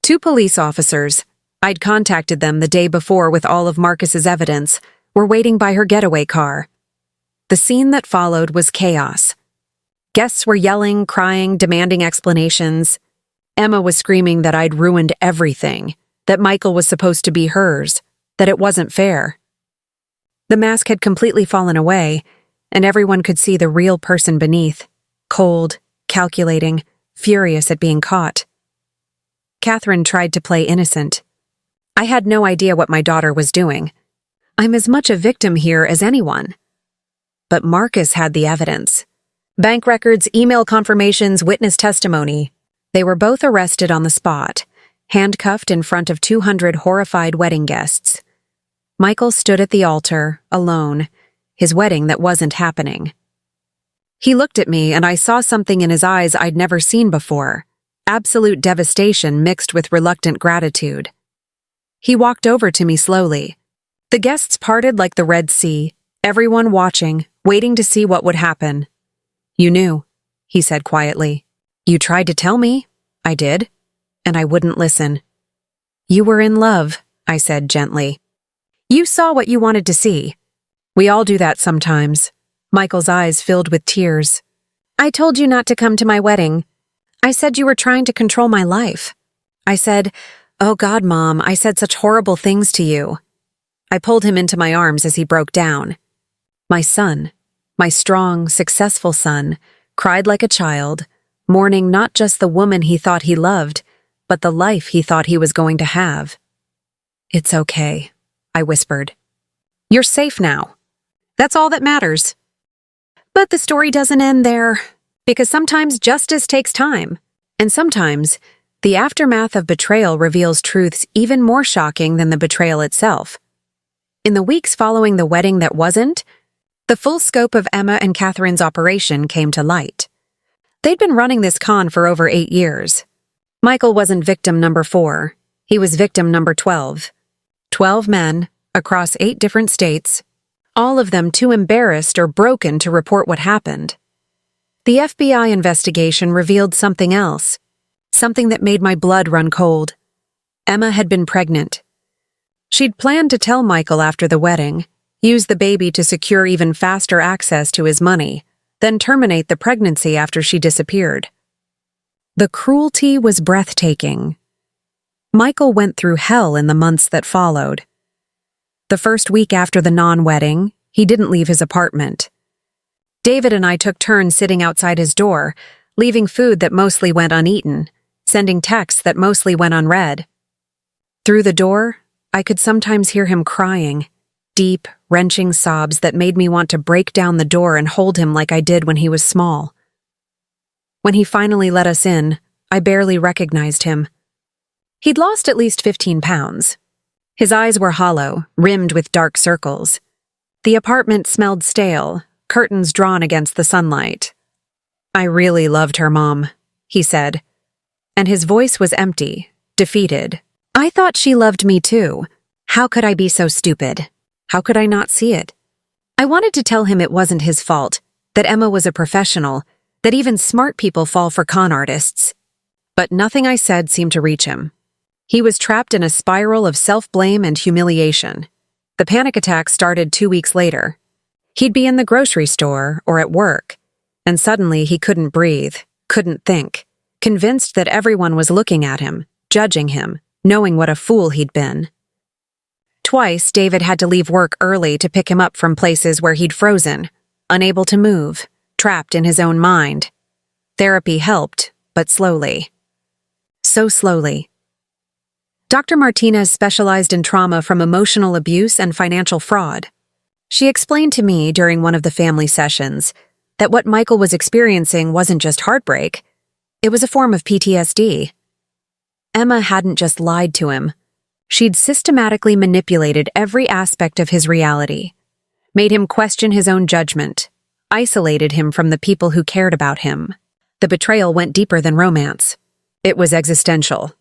2 police officers, I'd contacted them the day before with all of Marcus's evidence, were waiting by her getaway car. The scene that followed was chaos. Guests were yelling, crying, demanding explanations. Emma was screaming that I'd ruined everything, that Michael was supposed to be hers, that it wasn't fair. The mask had completely fallen away, and everyone could see the real person beneath, cold, calculating, furious at being caught. Catherine tried to play innocent. I had no idea what my daughter was doing. I'm as much a victim here as anyone. But Marcus had the evidence. Bank records, email confirmations, witness testimony. They were both arrested on the spot, handcuffed in front of 200 horrified wedding guests. Michael stood at the altar, alone, his wedding that wasn't happening. He looked at me, and I saw something in his eyes I'd never seen before, absolute devastation mixed with reluctant gratitude. He walked over to me slowly. The guests parted like the Red Sea, everyone watching, waiting to see what would happen. You knew, he said quietly. You tried to tell me. I did. And I wouldn't listen. You were in love, I said gently. You saw what you wanted to see. We all do that sometimes. Michael's eyes filled with tears. I told you not to come to my wedding. I said you were trying to control my life. I said, oh God, Mom, I said such horrible things to you. I pulled him into my arms as he broke down. My son, my strong, successful son, cried like a child, mourning not just the woman he thought he loved, but the life he thought he was going to have. It's okay, I whispered. You're safe now. That's all that matters. But the story doesn't end there, because sometimes justice takes time, and sometimes the aftermath of betrayal reveals truths even more shocking than the betrayal itself. In the weeks following the wedding that wasn't, the full scope of Emma and Catherine's operation came to light. They'd been running this con for over 8 years. Michael wasn't victim number 4. He was victim number 12. 12 men, across 8 different states, all of them too embarrassed or broken to report what happened. The FBI investigation revealed something else, something that made my blood run cold. Emma had been pregnant. She'd planned to tell Michael after the wedding, use the baby to secure even faster access to his money, then terminate the pregnancy after she disappeared. The cruelty was breathtaking. Michael went through hell in the months that followed. The first week after the non-wedding, he didn't leave his apartment. David and I took turns sitting outside his door, leaving food that mostly went uneaten, sending texts that mostly went unread. Through the door, I could sometimes hear him crying, deep, wrenching sobs that made me want to break down the door and hold him like I did when he was small. When he finally let us in, I barely recognized him. He'd lost at least 15 pounds. His eyes were hollow, rimmed with dark circles. The apartment smelled stale, curtains drawn against the sunlight. I really loved her, Mom, he said. And his voice was empty, defeated. I thought she loved me too. How could I be so stupid? How could I not see it? I wanted to tell him it wasn't his fault, that Emma was a professional, that even smart people fall for con artists. But nothing I said seemed to reach him. He was trapped in a spiral of self-blame and humiliation. The panic attack started 2 weeks later. He'd be in the grocery store or at work, and suddenly he couldn't breathe, couldn't think, convinced that everyone was looking at him, judging him, knowing what a fool he'd been. Twice, David had to leave work early to pick him up from places where he'd frozen, unable to move, trapped in his own mind. Therapy helped, but slowly. So slowly. Dr. Martinez specialized in trauma from emotional abuse and financial fraud. She explained to me during one of the family sessions that what Michael was experiencing wasn't just heartbreak, it was a form of PTSD. Emma hadn't just lied to him. She'd systematically manipulated every aspect of his reality, made him question his own judgment, isolated him from the people who cared about him. The betrayal went deeper than romance. It was existential.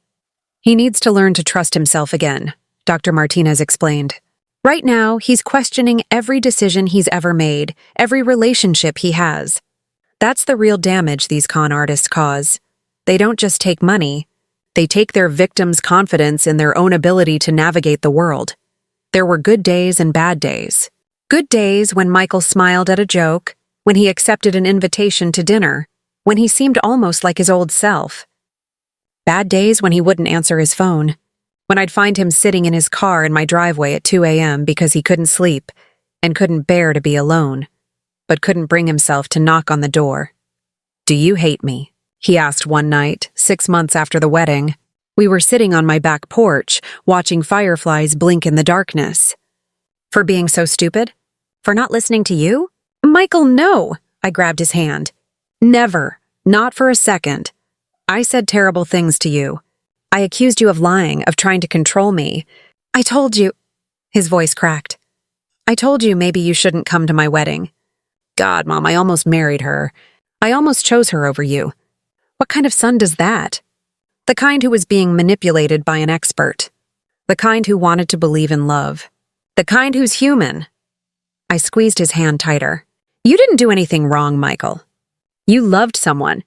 He needs to learn to trust himself again, Dr. Martinez explained. Right now, he's questioning every decision he's ever made, every relationship he has. That's the real damage these con artists cause. They don't just take money. They take their victims' confidence in their own ability to navigate the world. There were good days and bad days. Good days when Michael smiled at a joke, when he accepted an invitation to dinner, when he seemed almost like his old self. Bad days when he wouldn't answer his phone, when I'd find him sitting in his car in my driveway at 2 a.m. because he couldn't sleep and couldn't bear to be alone, but couldn't bring himself to knock on the door. "Do you hate me?" he asked one night, 6 months after the wedding. We were sitting on my back porch, watching fireflies blink in the darkness. "For being so stupid? For not listening to you?" "Michael, no!" I grabbed his hand. "Never. Not for a second. I said terrible things to you. I accused you of lying, of trying to control me. I told you—" His voice cracked. "I told you maybe you shouldn't come to my wedding. God, Mom, I almost married her. I almost chose her over you. What kind of son does that? The kind who was being manipulated by an expert. The kind who wanted to believe in love. The kind who's human." I squeezed his hand tighter. "You didn't do anything wrong, Michael. You loved someone.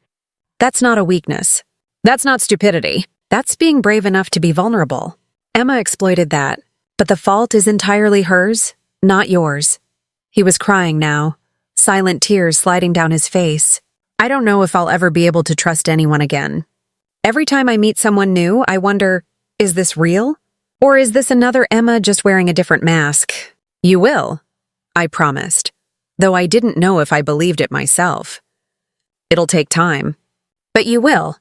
That's not a weakness. That's not stupidity. That's being brave enough to be vulnerable. Emma exploited that, but the fault is entirely hers, not yours. He was crying now, silent tears sliding down his face. I don't know if I'll ever be able to trust anyone again. Every time I meet someone new, I wonder, is this real? Or is this another Emma just wearing a different mask? You will, I promised, though I didn't know if I believed it myself. It'll take time. But you will.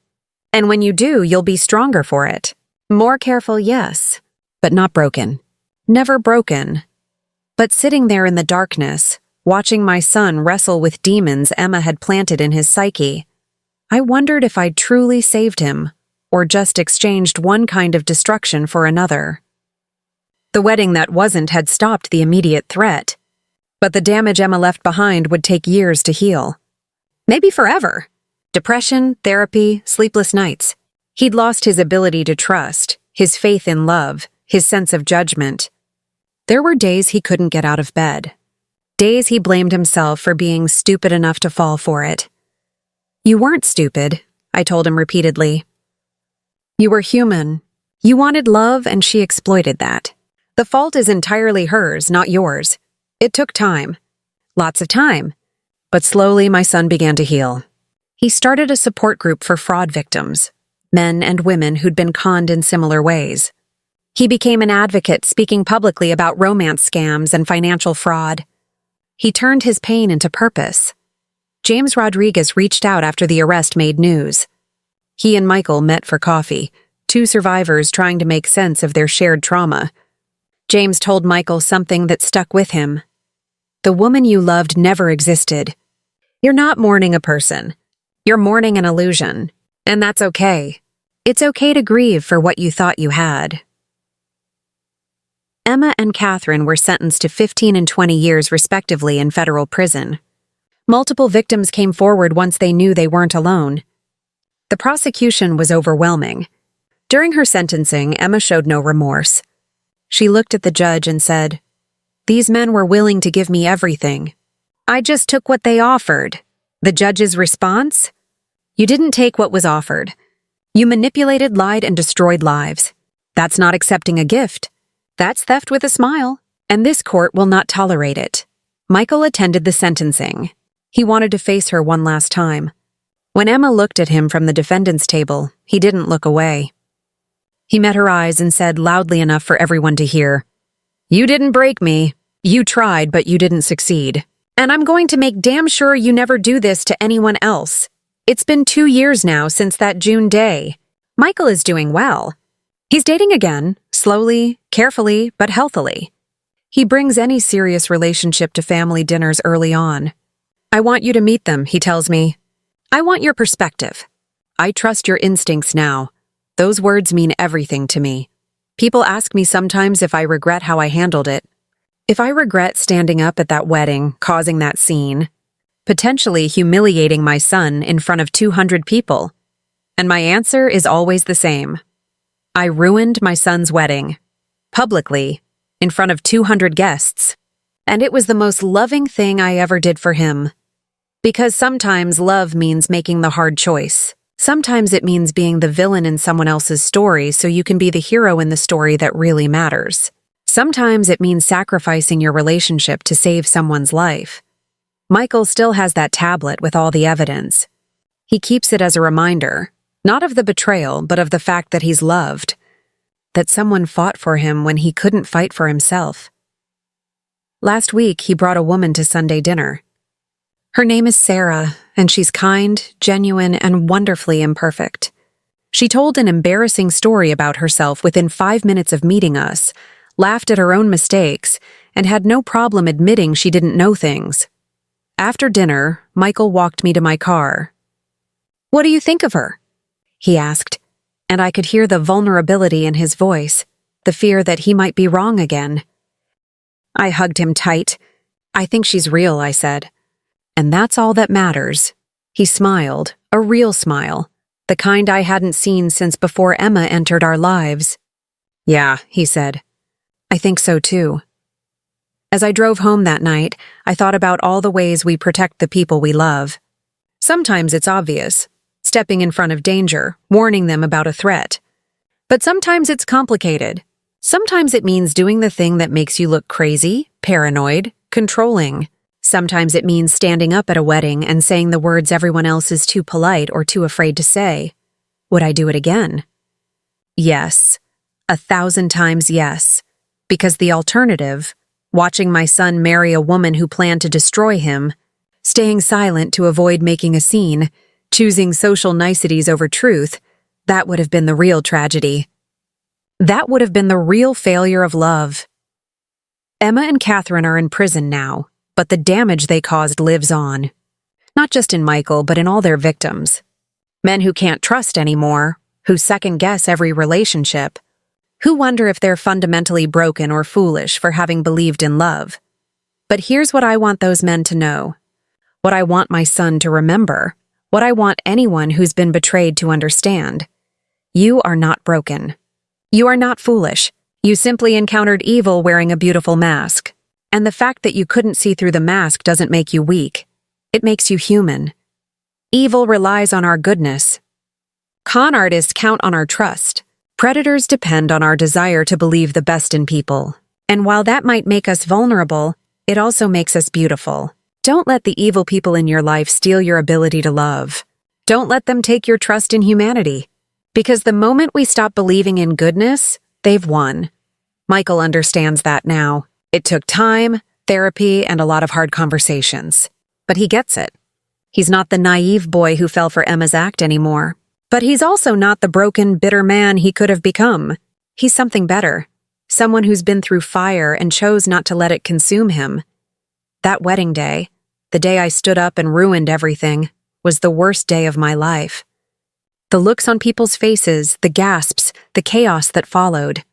And when you do, you'll be stronger for it. More careful, yes, but not broken. Never broken. But sitting there in the darkness, watching my son wrestle with demons Emma had planted in his psyche, I wondered if I'd truly saved him, or just exchanged one kind of destruction for another. The wedding that wasn't had stopped the immediate threat, but the damage Emma left behind would take years to heal. Maybe forever. Depression, therapy, sleepless nights. He'd lost his ability to trust, his faith in love, his sense of judgment. There were days he couldn't get out of bed. Days he blamed himself for being stupid enough to fall for it. You weren't stupid, I told him repeatedly. You were human. You wanted love, and she exploited that. The fault is entirely hers, not yours. It took time. Lots of time. But slowly my son began to heal. He started a support group for fraud victims, men and women who'd been conned in similar ways. He became an advocate speaking publicly about romance scams and financial fraud. He turned his pain into purpose. James Rodriguez reached out after the arrest made news. He and Michael met for coffee, two survivors trying to make sense of their shared trauma. James told Michael something that stuck with him. The woman you loved never existed. You're not mourning a person. You're mourning an illusion, and that's okay. It's okay to grieve for what you thought you had. Emma and Catherine were sentenced to 15 and 20 years respectively in federal prison. Multiple victims came forward once they knew they weren't alone. The prosecution was overwhelming. During her sentencing, Emma showed no remorse. She looked at the judge and said, "These men were willing to give me everything. I just took what they offered." The judge's response? You didn't take what was offered. You manipulated, lied, and destroyed lives. That's not accepting a gift. That's theft with a smile, and this court will not tolerate it. Michael attended the sentencing. He wanted to face her one last time. When Emma looked at him from the defendant's table, he didn't look away. He met her eyes and said loudly enough for everyone to hear, "You didn't break me. You tried, but you didn't succeed. And I'm going to make damn sure you never do this to anyone else. It's been 2 years now since that June day. Michael is doing well. He's dating again, slowly, carefully, but healthily. He brings any serious relationship to family dinners early on. I want you to meet them, he tells me. I want your perspective. I trust your instincts now. Those words mean everything to me. People ask me sometimes if I regret how I handled it. If I regret standing up at that wedding, causing that scene, potentially humiliating my son in front of 200 people. And my answer is always the same. I ruined my son's wedding. Publicly, in front of 200 guests. And it was the most loving thing I ever did for him. Because sometimes love means making the hard choice. Sometimes it means being the villain in someone else's story so you can be the hero in the story that really matters. Sometimes it means sacrificing your relationship to save someone's life. Michael still has that tablet with all the evidence. He keeps it as a reminder, not of the betrayal, but of the fact that he's loved. That someone fought for him when he couldn't fight for himself. Last week, he brought a woman to Sunday dinner. Her name is Sarah, and she's kind, genuine, and wonderfully imperfect. She told an embarrassing story about herself within 5 minutes of meeting us, laughed at her own mistakes, and had no problem admitting she didn't know things. After dinner, Michael walked me to my car. "What do you think of her?" he asked, and I could hear the vulnerability in his voice, the fear that he might be wrong again. I hugged him tight. "I think she's real," I said. "And that's all that matters." He smiled, a real smile, the kind I hadn't seen since before Emma entered our lives. "Yeah," he said. "I think so too." As I drove home that night, I thought about all the ways we protect the people we love. Sometimes it's obvious, stepping in front of danger, warning them about a threat. But sometimes it's complicated. Sometimes it means doing the thing that makes you look crazy, paranoid, controlling. Sometimes it means standing up at a wedding and saying the words everyone else is too polite or too afraid to say. Would I do it again? Yes. 1,000 times yes. Because the alternative, watching my son marry a woman who planned to destroy him, staying silent to avoid making a scene, choosing social niceties over truth, that would have been the real tragedy. That would have been the real failure of love. Emma and Catherine are in prison now, but the damage they caused lives on. Not just in Michael, but in all their victims. Men who can't trust anymore, who second-guess every relationship, who wonder if they're fundamentally broken or foolish for having believed in love. But here's what I want those men to know. What I want my son to remember. What I want anyone who's been betrayed to understand. You are not broken. You are not foolish. You simply encountered evil wearing a beautiful mask. And the fact that you couldn't see through the mask doesn't make you weak. It makes you human. Evil relies on our goodness. Con artists count on our trust. Predators depend on our desire to believe the best in people. And while that might make us vulnerable, it also makes us beautiful. Don't let the evil people in your life steal your ability to love. Don't let them take your trust in humanity. Because the moment we stop believing in goodness, they've won. Michael understands that now. It took time, therapy, and a lot of hard conversations. But he gets it. He's not the naive boy who fell for Emma's act anymore. But he's also not the broken, bitter man he could have become. He's something better. Someone who's been through fire and chose not to let it consume him. That wedding day, the day I stood up and ruined everything, was the worst day of my life. The looks on people's faces, the gasps, the chaos that followed.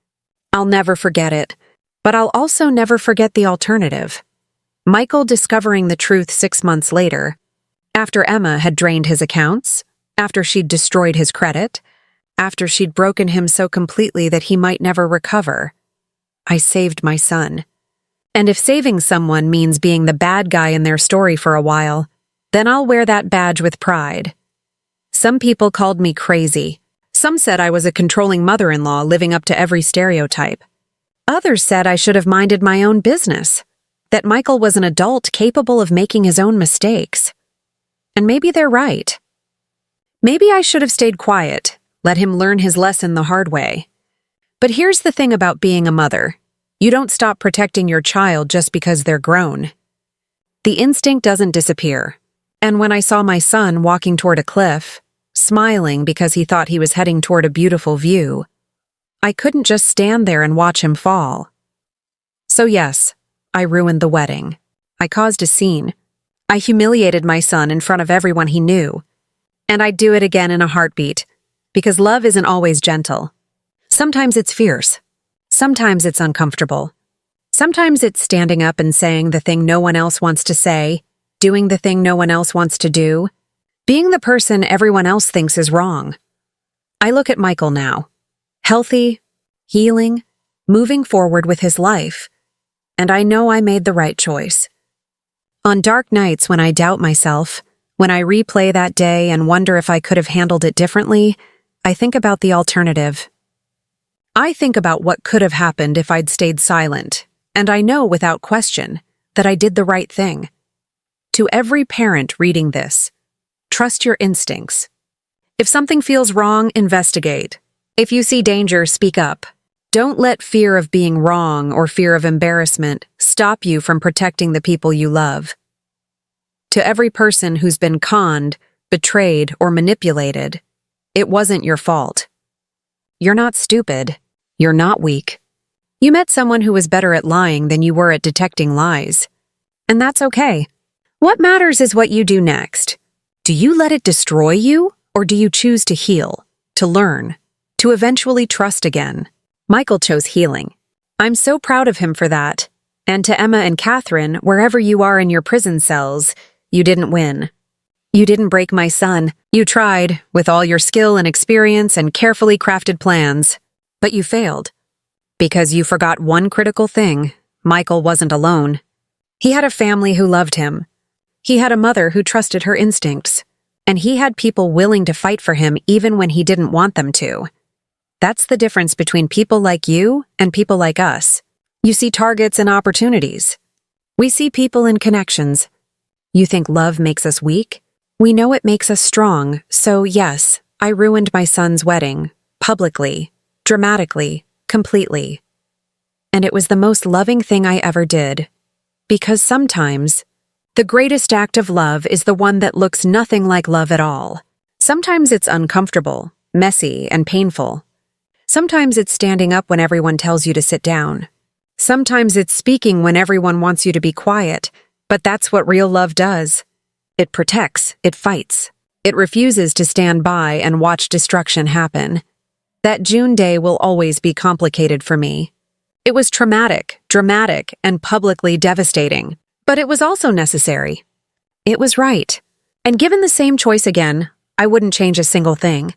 I'll never forget it, but I'll also never forget the alternative. Michael discovering the truth 6 months later, after Emma had drained his accounts, after she'd destroyed his credit, after she'd broken him so completely that he might never recover. I saved my son. And if saving someone means being the bad guy in their story for a while, then I'll wear that badge with pride. Some people called me crazy. Some said I was a controlling mother-in-law living up to every stereotype. Others said I should have minded my own business, that Michael was an adult capable of making his own mistakes. And maybe they're right. Maybe I should have stayed quiet, let him learn his lesson the hard way. But here's the thing about being a mother. You don't stop protecting your child just because they're grown. The instinct doesn't disappear. And when I saw my son walking toward a cliff, smiling because he thought he was heading toward a beautiful view, I couldn't just stand there and watch him fall. So yes, I ruined the wedding. I caused a scene. I humiliated my son in front of everyone he knew. And I'd do it again in a heartbeat, because love isn't always gentle. Sometimes it's fierce. Sometimes it's uncomfortable. Sometimes it's standing up and saying the thing no one else wants to say, doing the thing no one else wants to do, being the person everyone else thinks is wrong. I look at Michael now, healthy, healing, moving forward with his life, and I know I made the right choice. On dark nights when I doubt myself, when I replay that day and wonder if I could have handled it differently, I think about the alternative. I think about what could have happened if I'd stayed silent, and I know without question that I did the right thing. To every parent reading this, trust your instincts. If something feels wrong, investigate. If you see danger, speak up. Don't let fear of being wrong or fear of embarrassment stop you from protecting the people you love. To every person who's been conned, betrayed, or manipulated, it wasn't your fault. You're not stupid. You're not weak. You met someone who was better at lying than you were at detecting lies. And that's okay. What matters is what you do next. Do you let it destroy you, or do you choose to heal, to learn, to eventually trust again? Michael chose healing. I'm so proud of him for that. And to Emma and Catherine, wherever you are in your prison cells, you didn't win. You didn't break my son. You tried, with all your skill and experience and carefully crafted plans. But you failed. Because you forgot one critical thing: Michael wasn't alone. He had a family who loved him. He had a mother who trusted her instincts. And he had people willing to fight for him even when he didn't want them to. That's the difference between people like you and people like us. You see targets and opportunities. We see people and connections. You think love makes us weak? We know it makes us strong, so yes, I ruined my son's wedding, publicly, dramatically, completely. And it was the most loving thing I ever did. Because sometimes, the greatest act of love is the one that looks nothing like love at all. Sometimes it's uncomfortable, messy, and painful. Sometimes it's standing up when everyone tells you to sit down. Sometimes it's speaking when everyone wants you to be quiet, but that's what real love does. It protects, it fights. It refuses to stand by and watch destruction happen. That June day will always be complicated for me. It was traumatic, dramatic, and publicly devastating, but it was also necessary. It was right. And given the same choice again, I wouldn't change a single thing.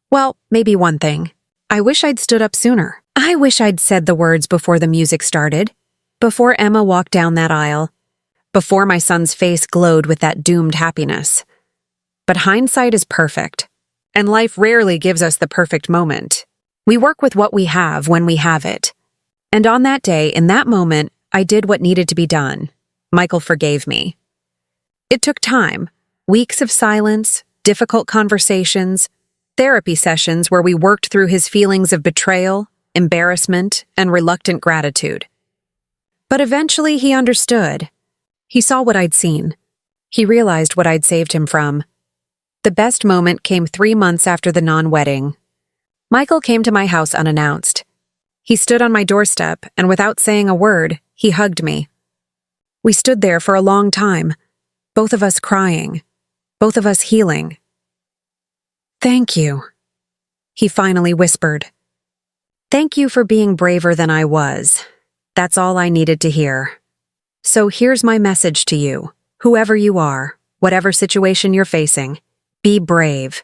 Well, maybe one thing. I wish I'd stood up sooner. I wish I'd said the words before the music started, before Emma walked down that aisle, before my son's face glowed with that doomed happiness. But hindsight is perfect, and life rarely gives us the perfect moment. We work with what we have when we have it. And on that day, in that moment, I did what needed to be done. Michael forgave me. It took time, weeks of silence, difficult conversations, therapy sessions where we worked through his feelings of betrayal, embarrassment, and reluctant gratitude. But eventually he understood. He saw what I'd seen. He realized what I'd saved him from. The best moment came 3 months after the non-wedding. Michael came to my house unannounced. He stood on my doorstep, and without saying a word, he hugged me. We stood there for a long time, both of us crying, both of us healing. "Thank you," he finally whispered. "Thank you for being braver than I was. That's all I needed to hear. So here's my message to you, whoever you are, whatever situation you're facing, be brave.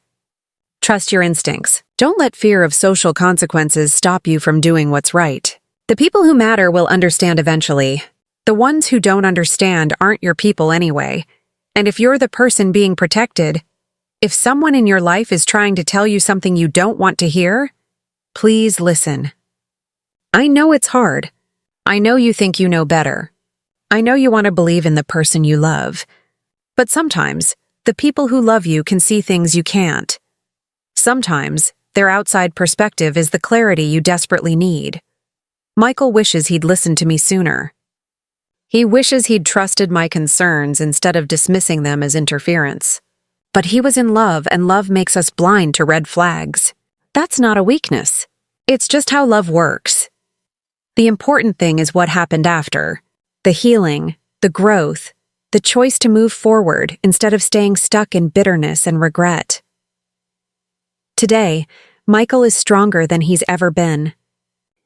Trust your instincts. Don't let fear of social consequences stop you from doing what's right. The people who matter will understand eventually. The ones who don't understand aren't your people anyway. And if you're the person being protected, if someone in your life is trying to tell you something you don't want to hear, please listen. I know it's hard. I know you think you know better. I know you want to believe in the person you love. But sometimes, the people who love you can see things you can't. Sometimes, their outside perspective is the clarity you desperately need. Michael wishes he'd listened to me sooner. He wishes he'd trusted my concerns instead of dismissing them as interference. But he was in love, and love makes us blind to red flags. That's not a weakness. It's just how love works. The important thing is what happened after. The healing, the growth, the choice to move forward instead of staying stuck in bitterness and regret. Today, Michael is stronger than he's ever been.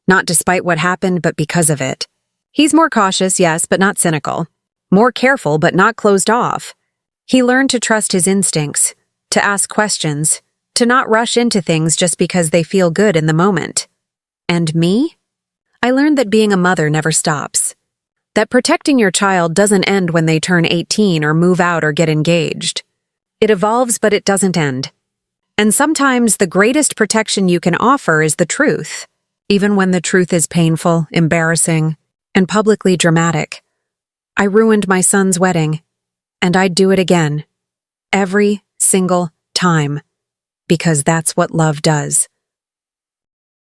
Not despite what happened, but because of it. He's more cautious, yes, but not cynical. More careful, but not closed off. He learned to trust his instincts, to ask questions, to not rush into things just because they feel good in the moment. And me? I learned that being a mother never stops. That protecting your child doesn't end when they turn 18 or move out or get engaged. It evolves, but it doesn't end. And sometimes the greatest protection you can offer is the truth, even when the truth is painful, embarrassing, and publicly dramatic. I ruined my son's wedding, and I'd do it again, every single time, because that's what love does.